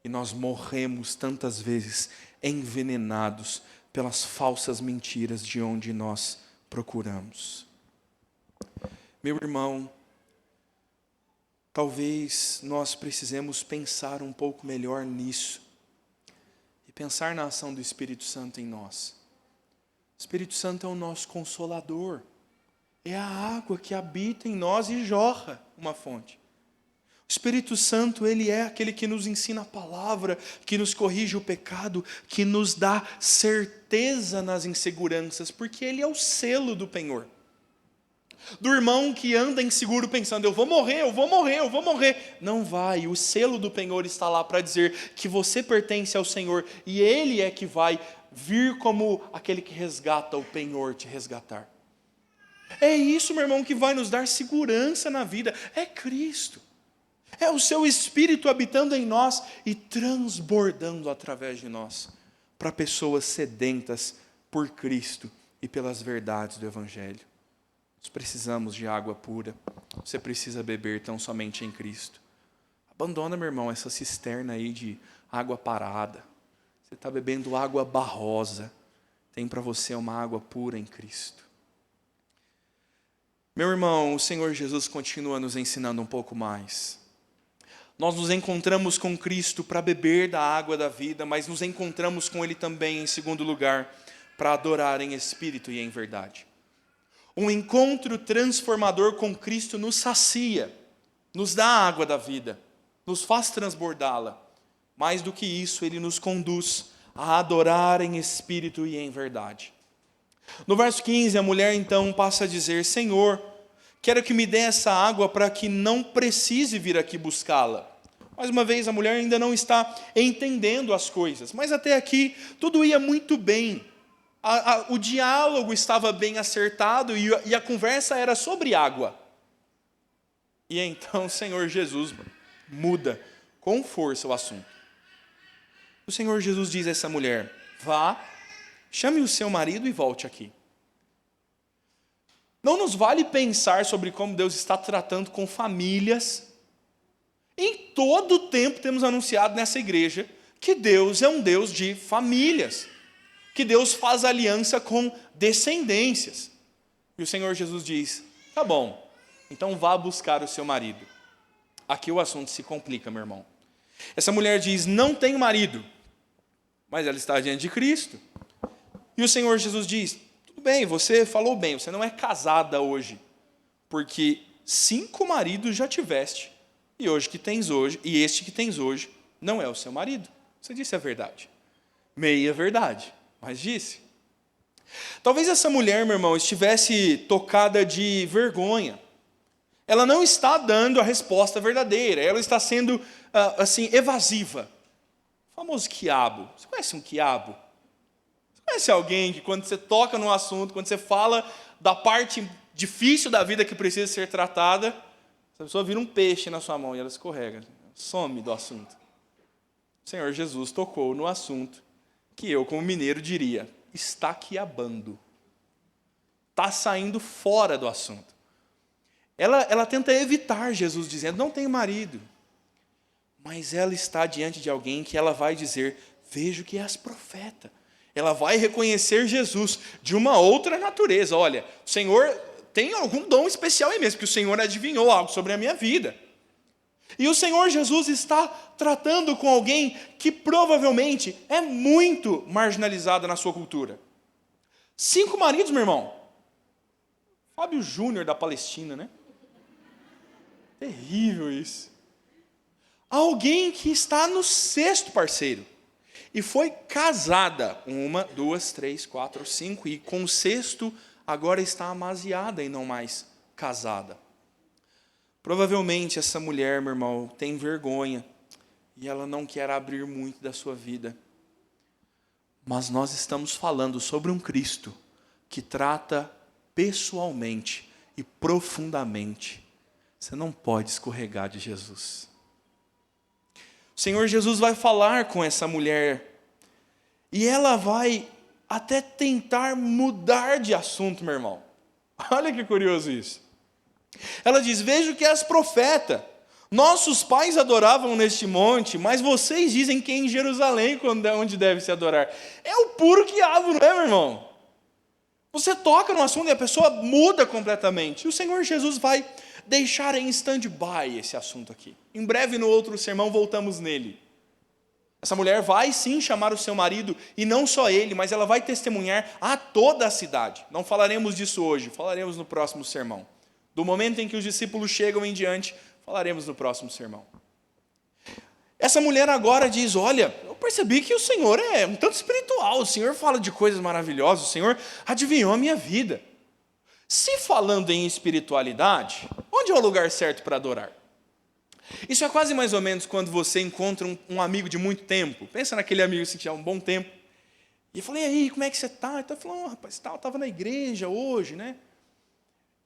E nós morremos tantas vezes envenenados pelas falsas mentiras de onde nós procuramos. Meu irmão, talvez nós precisemos pensar um pouco melhor nisso e pensar na ação do Espírito Santo em nós. O Espírito Santo é o nosso consolador. É a água que habita em nós e jorra uma fonte. O Espírito Santo, ele é aquele que nos ensina a palavra, que nos corrige o pecado, que nos dá certeza nas inseguranças, porque ele é o selo do penhor. Do irmão que anda inseguro pensando, eu vou morrer, eu vou morrer, eu vou morrer. Não vai, o selo do penhor está lá para dizer que você pertence ao Senhor e ele é que vai vir como aquele que resgata o penhor te resgatar. É isso, meu irmão, que vai nos dar segurança na vida. É Cristo. É o seu Espírito habitando em nós e transbordando através de nós para pessoas sedentas por Cristo e pelas verdades do Evangelho. Nós precisamos de água pura. Você precisa beber tão somente em Cristo. Abandona, meu irmão, essa cisterna aí de água parada. Você está bebendo água barrosa. Tem para você uma água pura em Cristo. Meu irmão, o Senhor Jesus continua nos ensinando um pouco mais. Nós nos encontramos com Cristo para beber da água da vida, mas nos encontramos com Ele também, em segundo lugar, para adorar em espírito e em verdade. Um encontro transformador com Cristo nos sacia, nos dá a água da vida, nos faz transbordá-la. Mais do que isso, Ele nos conduz a adorar em espírito e em verdade. No verso 15, a mulher então passa a dizer, Senhor, quero que me dê essa água para que não precise vir aqui buscá-la. Mais uma vez, a mulher ainda não está entendendo as coisas, mas até aqui tudo ia muito bem. O diálogo estava bem acertado e a conversa era sobre água. E então o Senhor Jesus muda com força o assunto. O Senhor Jesus diz a essa mulher, vá, chame o seu marido e volte aqui. Não nos vale pensar sobre como Deus está tratando com famílias. Em todo o tempo temos anunciado nessa igreja que Deus é um Deus de famílias, que Deus faz aliança com descendências. E o Senhor Jesus diz, tá bom, então vá buscar o seu marido. Aqui o assunto se complica, meu irmão. Essa mulher diz, não tenho marido, mas ela está diante de Cristo. E o Senhor Jesus diz, tudo bem, você falou bem, você não é casada hoje, porque 5 maridos já tiveste, e este que tens hoje não é o seu marido. Você disse a verdade. Meia verdade, mas disse. Talvez essa mulher, meu irmão, estivesse tocada de vergonha. Ela não está dando a resposta verdadeira, ela está sendo, evasiva. O famoso quiabo. Você conhece um quiabo? Você conhece alguém que quando você toca no assunto, quando você fala da parte difícil da vida que precisa ser tratada, essa pessoa vira um peixe na sua mão e ela escorrega, some do assunto. O Senhor Jesus tocou no assunto que eu, como mineiro, diria, está quiabando. Está saindo fora do assunto. Ela tenta evitar Jesus dizendo, não tenho marido. Mas ela está diante de alguém que ela vai dizer, vejo que és profeta. Ela vai reconhecer Jesus de uma outra natureza. Olha, o Senhor tem algum dom especial aí mesmo, que o Senhor adivinhou algo sobre a minha vida. E o Senhor Jesus está tratando com alguém que provavelmente é muito marginalizado na sua cultura. 5 maridos, meu irmão. Fábio Júnior da Palestina, né? Terrível isso. Alguém que está no 6º parceiro. E foi casada. 1, 2, 3, 4, 5. E com o 6º agora está amasiada e não mais casada. Provavelmente essa mulher, meu irmão, tem vergonha. E ela não quer abrir muito da sua vida. Mas nós estamos falando sobre um Cristo que trata pessoalmente e profundamente. Você não pode escorregar de Jesus. O Senhor Jesus vai falar com essa mulher. E ela vai até tentar mudar de assunto, meu irmão. Olha que curioso isso. Ela diz: vejo que és profeta. Nossos pais adoravam neste monte, mas vocês dizem que é em Jerusalém onde deve se adorar. É o puro quiabo, não é, meu irmão? Você toca no assunto e a pessoa muda completamente. E o Senhor Jesus vai deixar em stand-by esse assunto aqui. Em breve, no outro sermão, voltamos nele. Essa mulher vai sim chamar o seu marido, e não só ele, mas ela vai testemunhar a toda a cidade. Não falaremos disso hoje, falaremos no próximo sermão. Do momento em que os discípulos chegam em diante, falaremos no próximo sermão. Essa mulher agora diz: olha, eu percebi que o Senhor é um tanto espiritual, o Senhor fala de coisas maravilhosas, o Senhor adivinhou a minha vida. Se falando em espiritualidade, onde é o lugar certo para adorar? Isso é quase mais ou menos quando você encontra um amigo de muito tempo. Pensa naquele amigo assim, que já há um bom tempo. E eu falei: e aí, como é que você está? Ele falou: rapaz, eu estava na igreja hoje, né?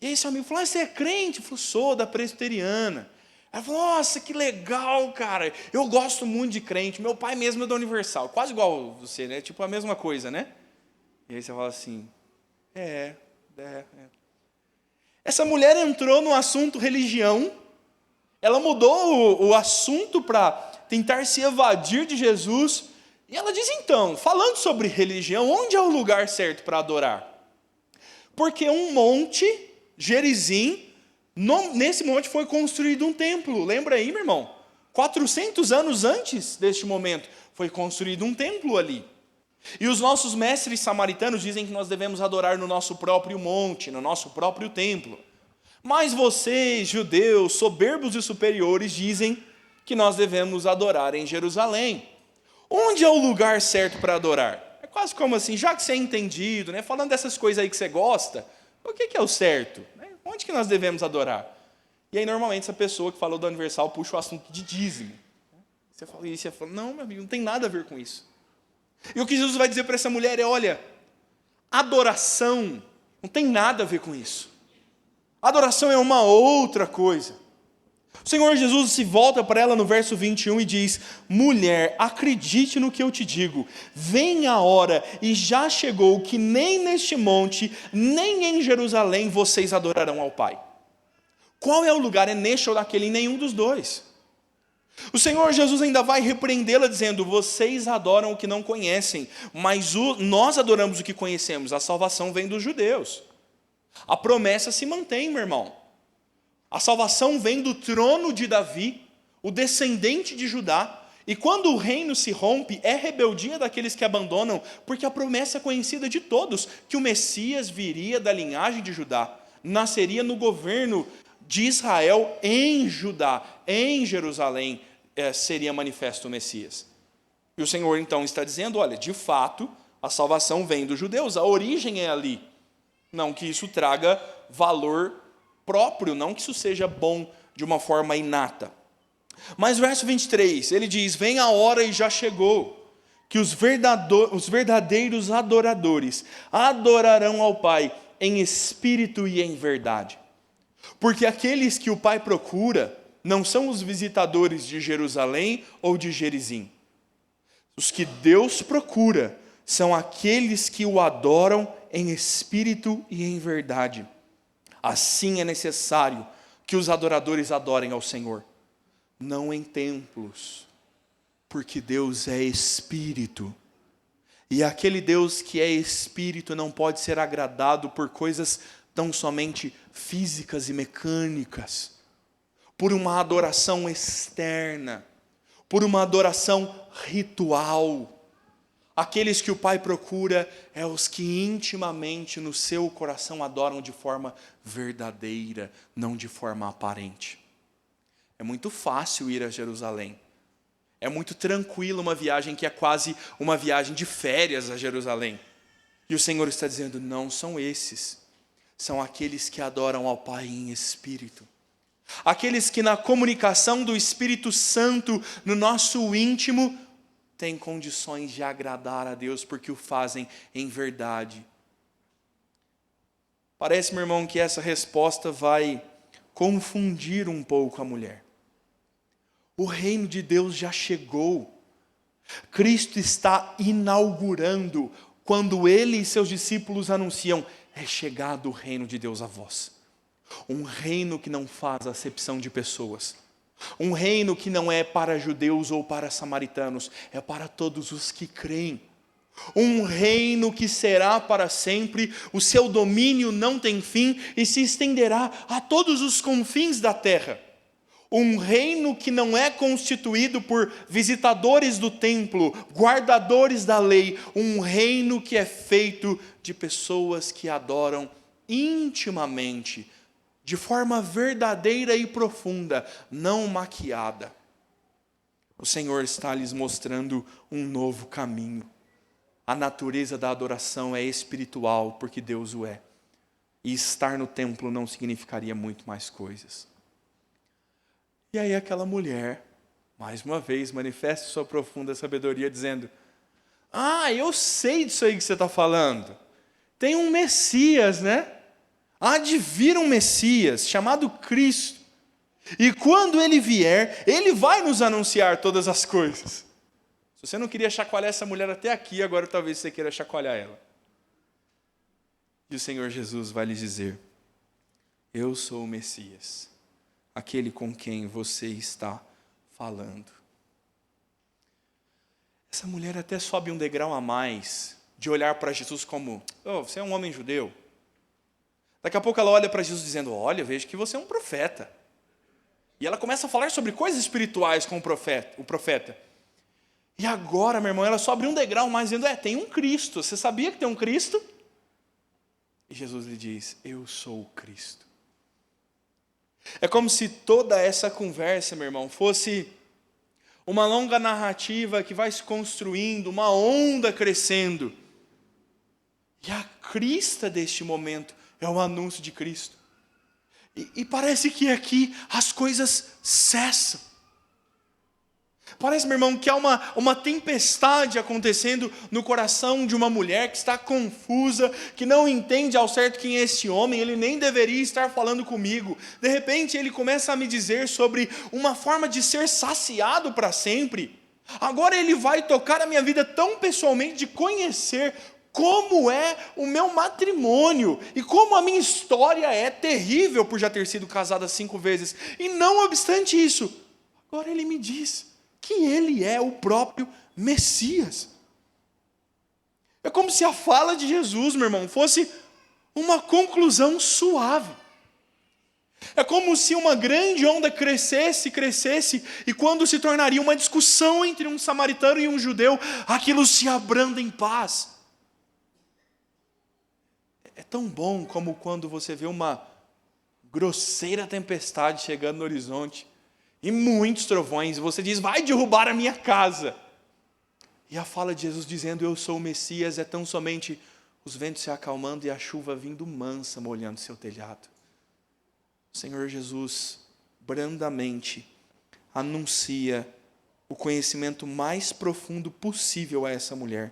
E aí esse amigo falou: você é crente? Eu falei: sou, da presbiteriana. Ela falou: nossa, que legal, cara. Eu gosto muito de crente. Meu pai mesmo é da Universal. Quase igual você, né? Tipo a mesma coisa, né? E aí você fala assim: é. Essa mulher entrou no assunto religião. Ela mudou o assunto para tentar se evadir de Jesus. E ela diz: então, falando sobre religião, onde é o lugar certo para adorar? Porque um monte, Gerizim, nesse monte foi construído um templo. Lembra aí, meu irmão? 400 anos antes deste momento, foi construído um templo ali. E os nossos mestres samaritanos dizem que nós devemos adorar no nosso próprio monte, no nosso próprio templo. Mas vocês, judeus, soberbos e superiores, dizem que nós devemos adorar em Jerusalém. Onde é o lugar certo para adorar? É quase como assim, já que você é entendido, né, falando dessas coisas aí que você gosta, o que é o certo? Onde que nós devemos adorar? E aí, normalmente, essa pessoa que falou da Universal puxa o assunto de dízimo. Você fala isso, você fala: não, meu amigo, não tem nada a ver com isso. E o que Jesus vai dizer para essa mulher é: olha, adoração não tem nada a ver com isso. Adoração é uma outra coisa. O Senhor Jesus se volta para ela no verso 21 e diz: mulher, acredite no que eu te digo, vem a hora e já chegou que nem neste monte, nem em Jerusalém vocês adorarão ao Pai. Qual é o lugar? É neste ou naquele? Em nenhum dos dois. O Senhor Jesus ainda vai repreendê-la dizendo: vocês adoram o que não conhecem, mas nós adoramos o que conhecemos. A salvação vem dos judeus. A promessa se mantém, meu irmão. A salvação vem do trono de Davi, o descendente de Judá. E quando o reino se rompe, é rebeldia daqueles que abandonam, porque a promessa é conhecida de todos, que o Messias viria da linhagem de Judá, nasceria no governo de Israel em Judá, em Jerusalém, seria manifesto o Messias. E o Senhor então está dizendo: olha, de fato, a salvação vem dos judeus, a origem é ali. Não que isso traga valor próprio, não que isso seja bom de uma forma inata. Mas verso 23, ele diz: vem a hora e já chegou, que os verdadeiros adoradores adorarão ao Pai em espírito e em verdade. Porque aqueles que o Pai procura não são os visitadores de Jerusalém ou de Gerizim. Os que Deus procura são aqueles que o adoram em espírito e em verdade. Assim é necessário que os adoradores adorem ao Senhor, não em templos, porque Deus é espírito. E aquele Deus que é espírito não pode ser agradado por coisas tão somente físicas e mecânicas, por uma adoração externa, por uma adoração ritual. Aqueles que o Pai procura é os que intimamente no seu coração adoram de forma verdadeira, não de forma aparente. É muito fácil ir a Jerusalém. É muito tranquilo uma viagem que é quase uma viagem de férias a Jerusalém. E o Senhor está dizendo: não são esses. São aqueles que adoram ao Pai em espírito. Aqueles que na comunicação do Espírito Santo no nosso íntimo têm condições de agradar a Deus, porque o fazem em verdade. Parece, meu irmão, que essa resposta vai confundir um pouco a mulher. O reino de Deus já chegou. Cristo está inaugurando quando ele e seus discípulos anunciam: é chegado o reino de Deus a vós. Um reino que não faz acepção de pessoas. Um reino que não é para judeus ou para samaritanos, é para todos os que creem. Um reino que será para sempre, o seu domínio não tem fim e se estenderá a todos os confins da terra. Um reino que não é constituído por visitadores do templo, guardadores da lei. Um reino que é feito de pessoas que adoram intimamente, de forma verdadeira e profunda, não maquiada. O Senhor está lhes mostrando um novo caminho. A natureza da adoração é espiritual, porque Deus o é. E estar no templo não significaria muito mais coisas. E aí aquela mulher, mais uma vez, manifesta sua profunda sabedoria, dizendo: eu sei disso aí que você está falando. Tem um Messias, né? Há de vir um Messias, chamado Cristo. E quando ele vier, ele vai nos anunciar todas as coisas. Se você não queria chacoalhar essa mulher até aqui, agora talvez você queira chacoalhar ela. E o Senhor Jesus vai lhes dizer: eu sou o Messias, aquele com quem você está falando. Essa mulher até sobe um degrau a mais, de olhar para Jesus como: você é um homem judeu. Daqui a pouco ela olha para Jesus dizendo: olha, vejo que você é um profeta. E ela começa a falar sobre coisas espirituais com o profeta. E agora, meu irmão, ela sobe um degrau mais dizendo: tem um Cristo. Você sabia que tem um Cristo? E Jesus lhe diz: eu sou o Cristo. É como se toda essa conversa, meu irmão, fosse uma longa narrativa que vai se construindo, uma onda crescendo. E a crista deste momento é o anúncio de Cristo. E parece que aqui as coisas cessam. Parece, meu irmão, que há uma tempestade acontecendo no coração de uma mulher que está confusa, que não entende ao certo quem é esse homem, ele nem deveria estar falando comigo. De repente ele começa a me dizer sobre uma forma de ser saciado para sempre. Agora ele vai tocar a minha vida tão pessoalmente, de conhecer como é o meu matrimônio e como a minha história é terrível por já ter sido casada 5 vezes. E não obstante isso, agora ele me diz que ele é o próprio Messias. É como se a fala de Jesus, meu irmão, fosse uma conclusão suave. É como se uma grande onda crescesse, e quando se tornaria uma discussão entre um samaritano e um judeu, aquilo se abranda em paz. É tão bom como quando você vê uma grosseira tempestade chegando no horizonte, e muitos trovões, e você diz: vai derrubar a minha casa. E a fala de Jesus dizendo: eu sou o Messias, é tão somente os ventos se acalmando e a chuva vindo mansa, molhando seu telhado. O Senhor Jesus brandamente anuncia o conhecimento mais profundo possível a essa mulher.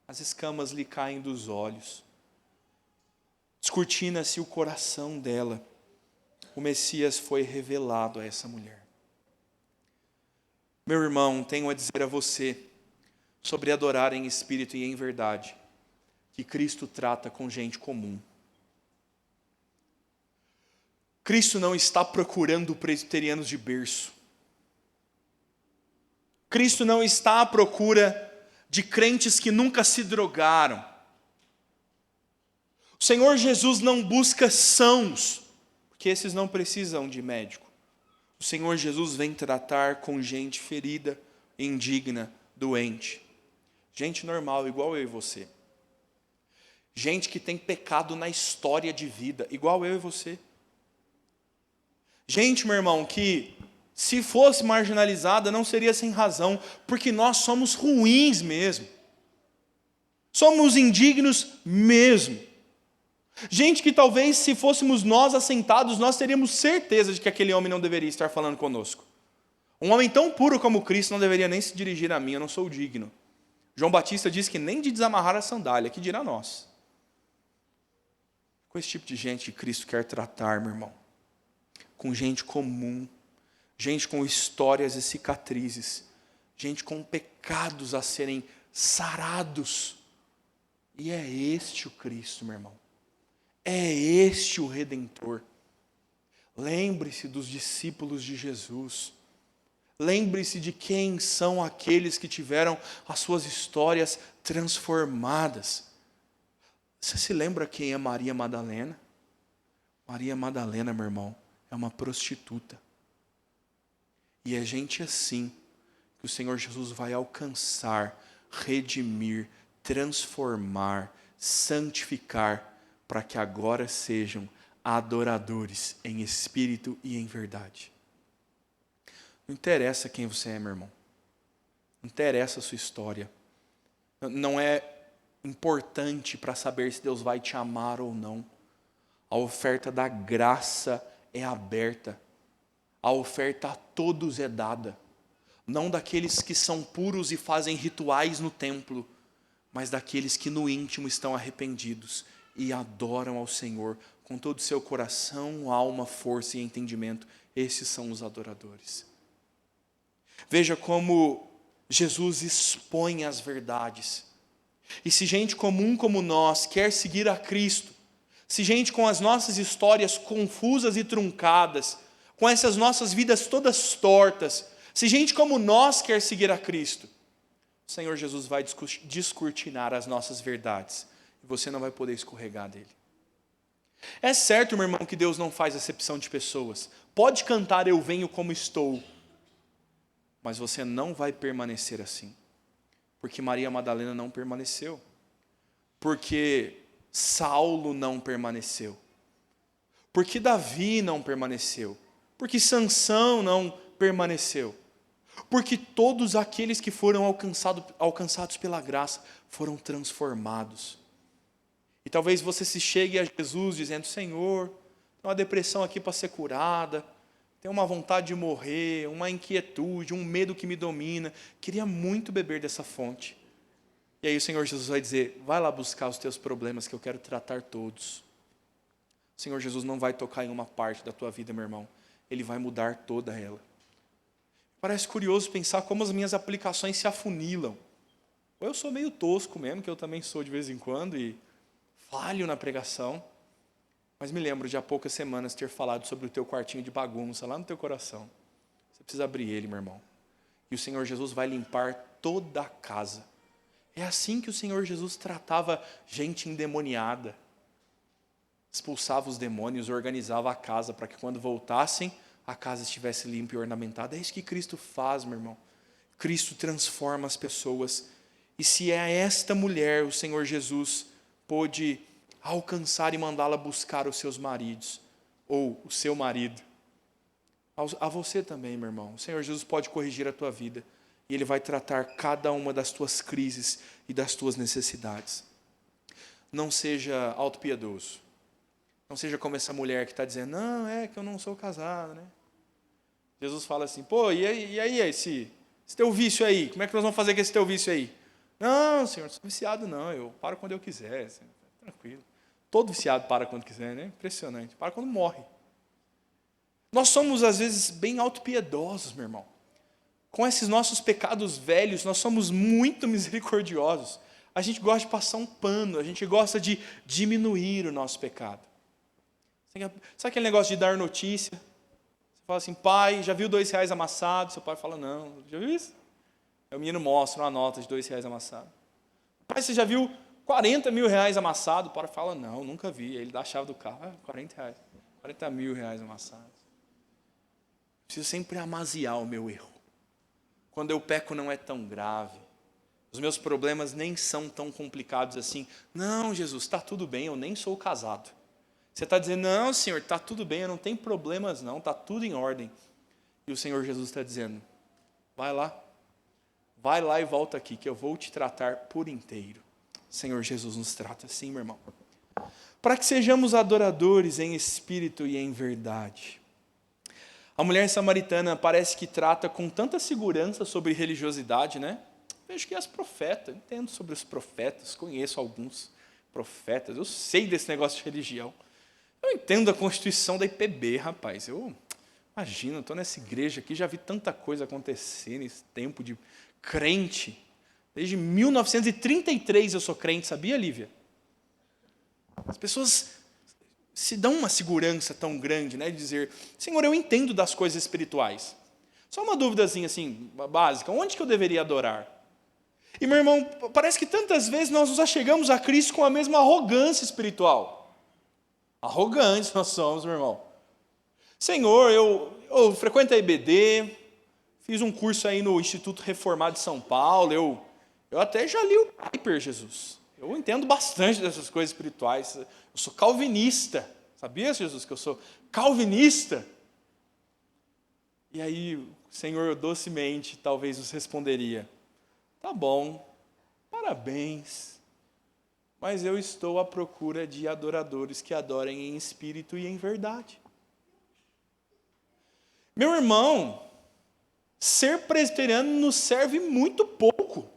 As escamas lhe caem dos olhos, descortina-se o coração dela. O Messias foi revelado a essa mulher. Meu irmão, tenho a dizer a você sobre adorar em espírito e em verdade, que Cristo trata com gente comum. Cristo não está procurando presbiterianos de berço. Cristo não está à procura de crentes que nunca se drogaram. O Senhor Jesus não busca sãos, porque esses não precisam de médico. O Senhor Jesus vem tratar com gente ferida, indigna, doente. Gente normal, igual eu e você. Gente que tem pecado na história de vida, igual eu e você. Gente, meu irmão, que se fosse marginalizada não seria sem razão, porque nós somos ruins mesmo. Somos indignos mesmo. Gente que talvez se fôssemos nós assentados, nós teríamos certeza de que aquele homem não deveria estar falando conosco. Um homem tão puro como Cristo não deveria nem se dirigir a mim, eu não sou digno. João Batista diz que nem de desamarrar a sandália, que dirá nós. Com esse tipo de gente que Cristo quer tratar, meu irmão. Com gente comum, gente com histórias e cicatrizes, gente com pecados a serem sarados. E é este o Cristo, meu irmão. É este o Redentor. Lembre-se dos discípulos de Jesus. Lembre-se de quem são aqueles que tiveram as suas histórias transformadas. Você se lembra quem é Maria Madalena? Maria Madalena, meu irmão, é uma prostituta. E é gente assim que o Senhor Jesus vai alcançar, redimir, transformar, santificar, para que agora sejam adoradores em espírito e em verdade. Não interessa quem você é, meu irmão. Não interessa a sua história. Não é importante para saber se Deus vai te amar ou não. A oferta da graça é aberta. A oferta a todos é dada. Não daqueles que são puros e fazem rituais no templo, mas daqueles que no íntimo estão arrependidos e adoram ao Senhor com todo o seu coração, alma, força e entendimento. Esses são os adoradores. Veja como Jesus expõe as verdades. E se gente comum como nós quer seguir a Cristo, se gente com as nossas histórias confusas e truncadas, com essas nossas vidas todas tortas, se gente como nós quer seguir a Cristo, o Senhor Jesus vai descortinar as nossas verdades e você não vai poder escorregar dele. É certo, meu irmão, que Deus não faz acepção de pessoas. Pode cantar "Eu venho como estou", mas você não vai permanecer assim, porque Maria Madalena não permaneceu, porque Saulo não permaneceu, porque Davi não permaneceu, porque Sansão não permaneceu, porque todos aqueles que foram alcançados pela graça foram transformados. E talvez você se chegue a Jesus dizendo: Senhor, tem uma depressão aqui para ser curada, tem uma vontade de morrer, uma inquietude, um medo que me domina, queria muito beber dessa fonte. E aí o Senhor Jesus vai dizer: vai lá buscar os teus problemas que eu quero tratar todos. O Senhor Jesus não vai tocar em uma parte da tua vida, meu irmão, Ele vai mudar toda ela. Parece curioso pensar como as minhas aplicações se afunilam. Ou eu sou meio tosco mesmo, que eu também sou de vez em quando, e falho na pregação, mas me lembro de há poucas semanas ter falado sobre o teu quartinho de bagunça lá no teu coração. Você precisa abrir ele, meu irmão. E o Senhor Jesus vai limpar toda a casa. É assim que o Senhor Jesus tratava gente endemoniada. Expulsava os demônios, organizava a casa para que quando voltassem, a casa estivesse limpa e ornamentada. É isso que Cristo faz, meu irmão. Cristo transforma as pessoas. E se é esta mulher, o Senhor Jesus pôde alcançar e mandá-la buscar os seus maridos, ou o seu marido, a você também, meu irmão. O Senhor Jesus pode corrigir a tua vida, e Ele vai tratar cada uma das tuas crises e das tuas necessidades. Não seja autopiedoso. Não seja como essa mulher que está dizendo: não, é que eu não sou casado, né? Jesus fala assim: pô, e aí esse teu vício aí? Como é que nós vamos fazer com esse teu vício aí? Não, Senhor, não sou viciado não, eu paro quando eu quiser, tranquilo. Todo viciado para quando quiser, né? Impressionante, para quando morre. Nós somos às vezes bem autopiedosos, meu irmão. Com esses nossos pecados velhos, nós somos muito misericordiosos. A gente gosta de passar um pano, a gente gosta de diminuir o nosso pecado. Sabe aquele negócio de dar notícia? Você fala assim: pai, já viu R$2 amassados? Seu pai fala: não. Já viu isso? Aí o menino mostra uma nota de R$2 amassado. Pai, você já viu R$40 mil amassado? O pai fala: não, nunca vi. Aí ele dá a chave do carro: R$40. R$40 mil amassados. Preciso sempre amaziar o meu erro. Quando eu peco não é tão grave. Os meus problemas nem são tão complicados assim. Não, Jesus, está tudo bem, eu nem sou casado. Você está dizendo: não, Senhor, está tudo bem, eu não tenho problemas não, está tudo em ordem. E o Senhor Jesus está dizendo: vai lá e volta aqui, que eu vou te tratar por inteiro. O Senhor Jesus nos trata assim, meu irmão. Para que sejamos adoradores em espírito e em verdade. A mulher samaritana parece que trata com tanta segurança sobre religiosidade, né? Vejo que as profetas, entendo sobre os profetas, conheço alguns profetas, eu sei desse negócio de religião. Eu entendo a constituição da IPB, rapaz. Eu estou nessa igreja aqui, já vi tanta coisa acontecer nesse tempo de crente. Desde 1933 eu sou crente, sabia, Lívia? As pessoas se dão uma segurança tão grande, né, de dizer, Senhor, eu entendo das coisas espirituais. Só uma dúvidazinha assim, básica, onde que eu deveria adorar? E meu irmão, parece que tantas vezes nós nos achegamos a Cristo com a mesma arrogância espiritual. Arrogantes nós somos, meu irmão. Senhor, eu frequento a IBD, fiz um curso aí no Instituto Reformado de São Paulo, eu até já li o Piper, Jesus. Eu entendo bastante dessas coisas espirituais. Eu sou calvinista. Sabia, Jesus, que eu sou calvinista? E aí o Senhor docemente talvez nos responderia, tá bom, parabéns, mas eu estou à procura de adoradores que adorem em espírito e em verdade. Meu irmão, ser presbiteriano nos serve muito pouco.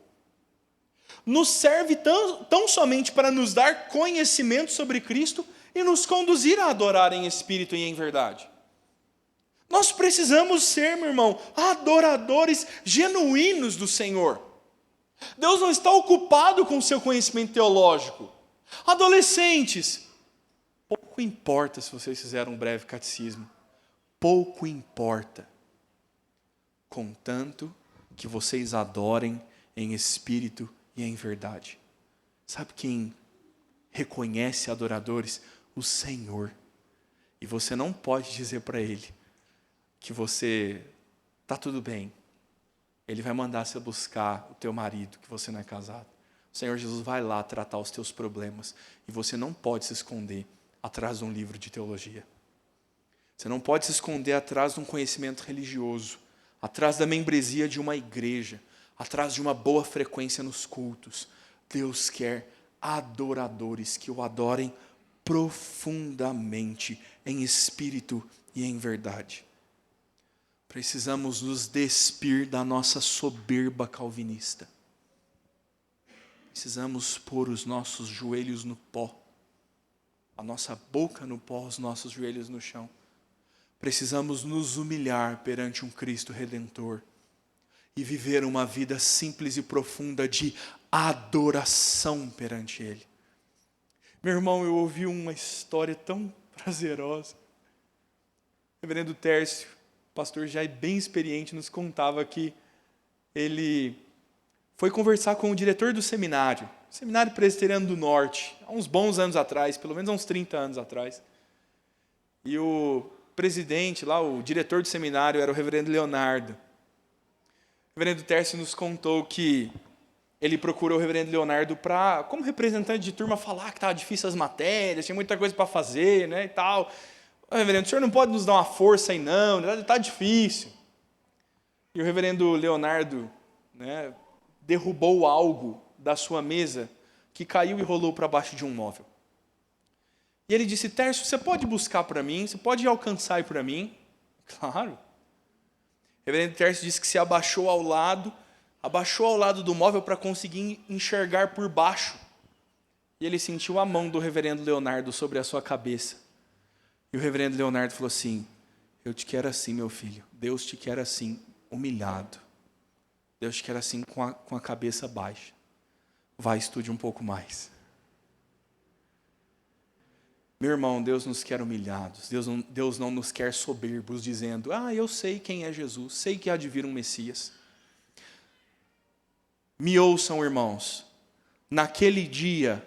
Nos serve tão somente para nos dar conhecimento sobre Cristo e nos conduzir a adorar em espírito e em verdade. Nós precisamos ser, meu irmão, adoradores genuínos do Senhor. Deus não está ocupado com o seu conhecimento teológico. Adolescentes, pouco importa se vocês fizeram um breve catecismo. Pouco importa. Contanto que vocês adorem em espírito e em verdade. Sabe quem reconhece adoradores? O Senhor. E você não pode dizer para Ele que você está tudo bem. Ele vai mandar você buscar o teu marido, que você não é casado. O Senhor Jesus vai lá tratar os teus problemas. E você não pode se esconder atrás de um livro de teologia. Você não pode se esconder atrás de um conhecimento religioso, atrás da membresia de uma igreja, atrás de uma boa frequência nos cultos. Deus quer adoradores que o adorem profundamente, em espírito e em verdade. Precisamos nos despir da nossa soberba calvinista. Precisamos pôr os nossos joelhos no pó, a nossa boca no pó, os nossos joelhos no chão. Precisamos nos humilhar perante um Cristo Redentor e viver uma vida simples e profunda de adoração perante Ele. Meu irmão, eu ouvi uma história tão prazerosa. O reverendo Tércio, pastor já bem experiente, nos contava que ele foi conversar com o diretor do seminário presbiteriano do Norte, há uns bons anos atrás, pelo menos há uns 30 anos atrás. E o presidente lá, o diretor do seminário, era o reverendo Leonardo. O reverendo Tércio nos contou que ele procurou o reverendo Leonardo para, como representante de turma, falar que estava difícil as matérias, tinha muita coisa para fazer, né, e tal. Reverendo, o senhor não pode nos dar uma força aí não, está difícil. E o reverendo Leonardo, né, derrubou algo da sua mesa que caiu e rolou para baixo de um móvel. E ele disse, Tércio, você pode buscar para mim? Você pode alcançar aí para mim? Claro. O reverendo Tércio disse que se abaixou ao lado do móvel para conseguir enxergar por baixo. E ele sentiu a mão do reverendo Leonardo sobre a sua cabeça. E o reverendo Leonardo falou assim, eu te quero assim, meu filho. Deus te quer assim, humilhado. Deus te quer assim, com a cabeça baixa. Vai, estude um pouco mais. Meu irmão, Deus nos quer humilhados. Deus não nos quer soberbos, dizendo, eu sei quem é Jesus, sei que há de vir um Messias. Me ouçam, irmãos. Naquele dia,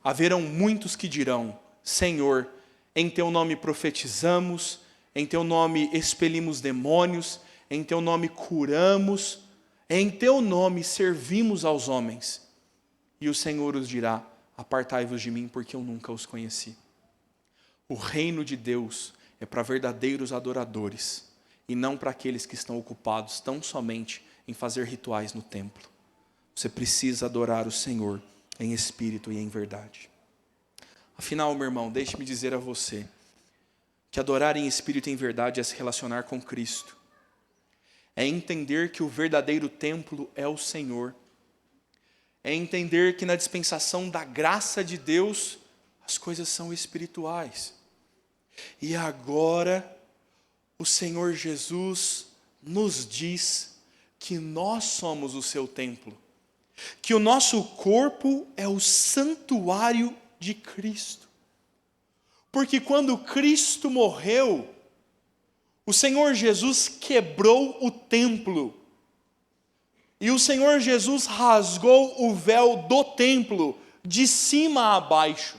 haverão muitos que dirão, Senhor, em teu nome profetizamos, em teu nome expelimos demônios, em teu nome curamos, em teu nome servimos aos homens. E o Senhor os dirá, apartai-vos de mim, porque eu nunca os conheci. O reino de Deus é para verdadeiros adoradores, e não para aqueles que estão ocupados tão somente em fazer rituais no templo. Você precisa adorar o Senhor em espírito e em verdade. Afinal, meu irmão, deixe-me dizer a você que adorar em espírito e em verdade é se relacionar com Cristo. É entender que o verdadeiro templo é o Senhor. É entender que na dispensação da graça de Deus, as coisas são espirituais. E agora, o Senhor Jesus nos diz que nós somos o seu templo. que o nosso corpo é o santuário de Cristo. Porque quando Cristo morreu, o Senhor Jesus quebrou o templo. E o Senhor Jesus rasgou o véu do templo, de cima a baixo,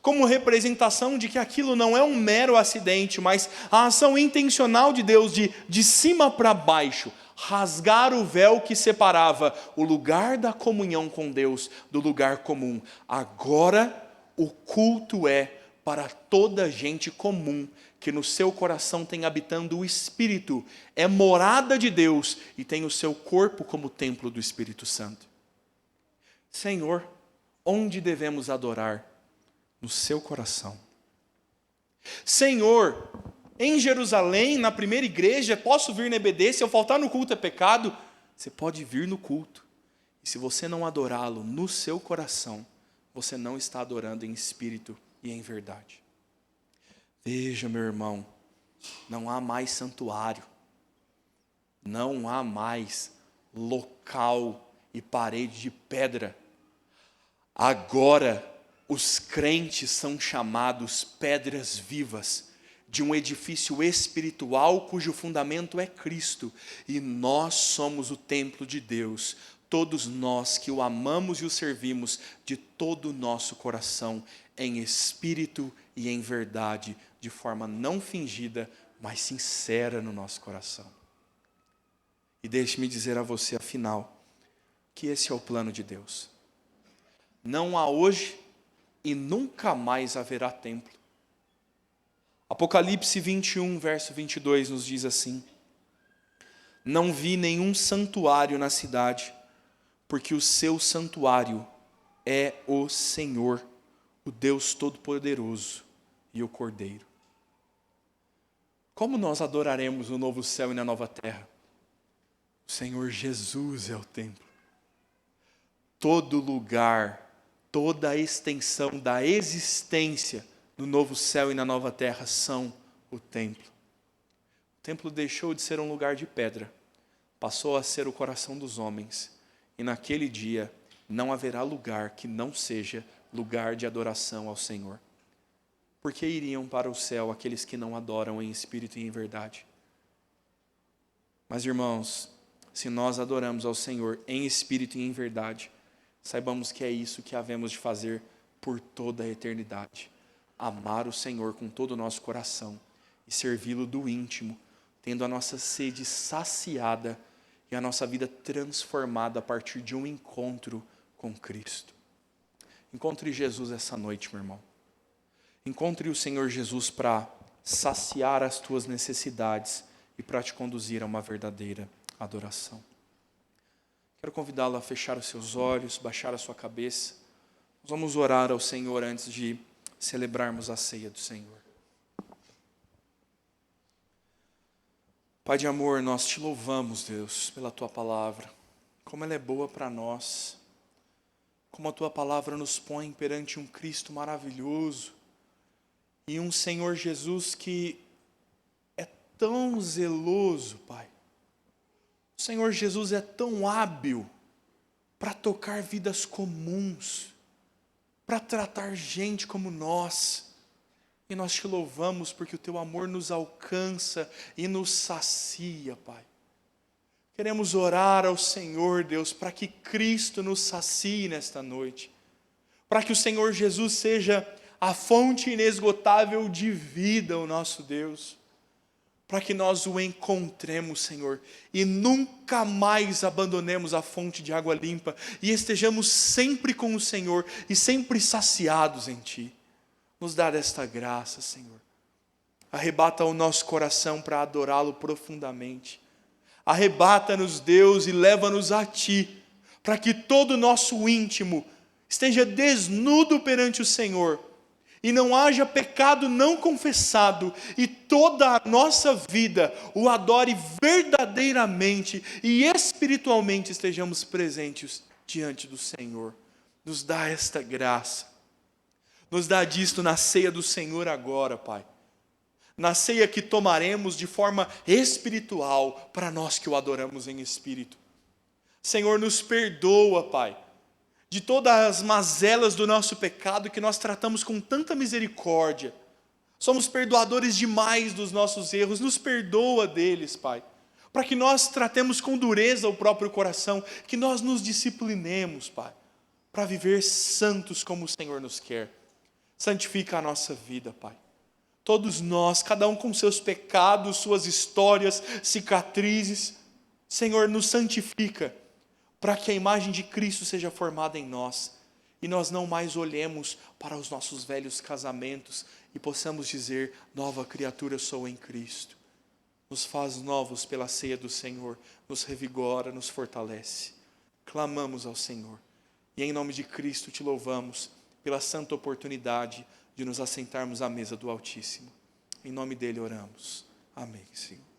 como representação de que aquilo não é um mero acidente, mas a ação intencional de Deus de cima para baixo, rasgar o véu que separava o lugar da comunhão com Deus do lugar comum. Agora o culto é para toda gente comum, que no seu coração tem habitando o Espírito, é morada de Deus e tem o seu corpo como templo do Espírito Santo. Senhor, onde devemos adorar? No seu coração. Senhor, em Jerusalém, na primeira igreja, posso vir na EBD? Se eu faltar no culto é pecado? Você pode vir no culto. E se você não adorá-lo no seu coração, você não está adorando em espírito e em verdade. Veja, meu irmão, não há mais santuário, não há mais local e parede de pedra. Agora, os crentes são chamados pedras vivas de um edifício espiritual cujo fundamento é Cristo, e nós somos o templo de Deus, todos nós que o amamos e o servimos de todo o nosso coração, em espírito e em verdade, de forma não fingida, mas sincera no nosso coração. E deixe-me dizer a você, afinal, que esse é o plano de Deus. Não há hoje e nunca mais haverá templo. Apocalipse 21, verso 22 nos diz assim: não vi nenhum santuário na cidade, porque o seu santuário é o Senhor, o Deus Todo-Poderoso e o Cordeiro. Como nós adoraremos o novo céu e na nova terra? O Senhor Jesus é o templo. Todo lugar, toda a extensão da existência no novo céu e na nova terra são o templo. O templo deixou de ser um lugar de pedra, passou a ser o coração dos homens, e naquele dia não haverá lugar que não seja lugar de adoração ao Senhor. Porque iriam para o céu aqueles que não adoram em espírito e em verdade? Mas, irmãos, se nós adoramos ao Senhor em espírito e em verdade, saibamos que é isso que havemos de fazer por toda a eternidade. Amar o Senhor com todo o nosso coração e servi-lo do íntimo, tendo a nossa sede saciada e a nossa vida transformada a partir de um encontro com Cristo. Encontre Jesus essa noite, meu irmão. Encontre o Senhor Jesus para saciar as tuas necessidades e para te conduzir a uma verdadeira adoração. Quero convidá-lo a fechar os seus olhos, baixar a sua cabeça. Nós vamos orar ao Senhor antes de celebrarmos a ceia do Senhor. Pai de amor, nós te louvamos, Deus, pela tua palavra. Como ela é boa para nós. Como a tua palavra nos põe perante um Cristo maravilhoso. E um Senhor Jesus que é tão zeloso, Pai. O Senhor Jesus é tão hábil para tocar vidas comuns, para tratar gente como nós. E nós te louvamos porque o teu amor nos alcança e nos sacia, Pai. Queremos orar ao Senhor, Deus, para que Cristo nos sacie nesta noite. Para que o Senhor Jesus seja a fonte inesgotável de vida, o nosso Deus. Para que nós o encontremos, Senhor, e nunca mais abandonemos a fonte de água limpa, e estejamos sempre com o Senhor, e sempre saciados em Ti. Nos dá desta graça, Senhor. Arrebata o nosso coração para adorá-lo profundamente. Arrebata-nos, Deus, e leva-nos a Ti, para que todo o nosso íntimo esteja desnudo perante o Senhor, e não haja pecado não confessado, e toda a nossa vida o adore verdadeiramente e espiritualmente estejamos presentes diante do Senhor. Nos dá esta graça, nos dá disto na ceia do Senhor agora, Pai. Na ceia que tomaremos de forma espiritual, para nós que o adoramos em espírito. Senhor, nos perdoa, Pai, de todas as mazelas do nosso pecado que nós tratamos com tanta misericórdia. Somos perdoadores demais dos nossos erros, nos perdoa deles, Pai, para que nós tratemos com dureza o próprio coração, que nós nos disciplinemos, Pai, para viver santos como o Senhor nos quer. Santifica a nossa vida, Pai. Todos nós, cada um com seus pecados, suas histórias, cicatrizes, Senhor, nos santifica, para que a imagem de Cristo seja formada em nós, e nós não mais olhemos para os nossos velhos casamentos, e possamos dizer, nova criatura sou em Cristo. Nos faz novos pela ceia do Senhor, nos revigora, nos fortalece. Clamamos ao Senhor, e em nome de Cristo te louvamos, pela santa oportunidade de nos assentarmos à mesa do Altíssimo. Em nome dele oramos. Amém, Senhor.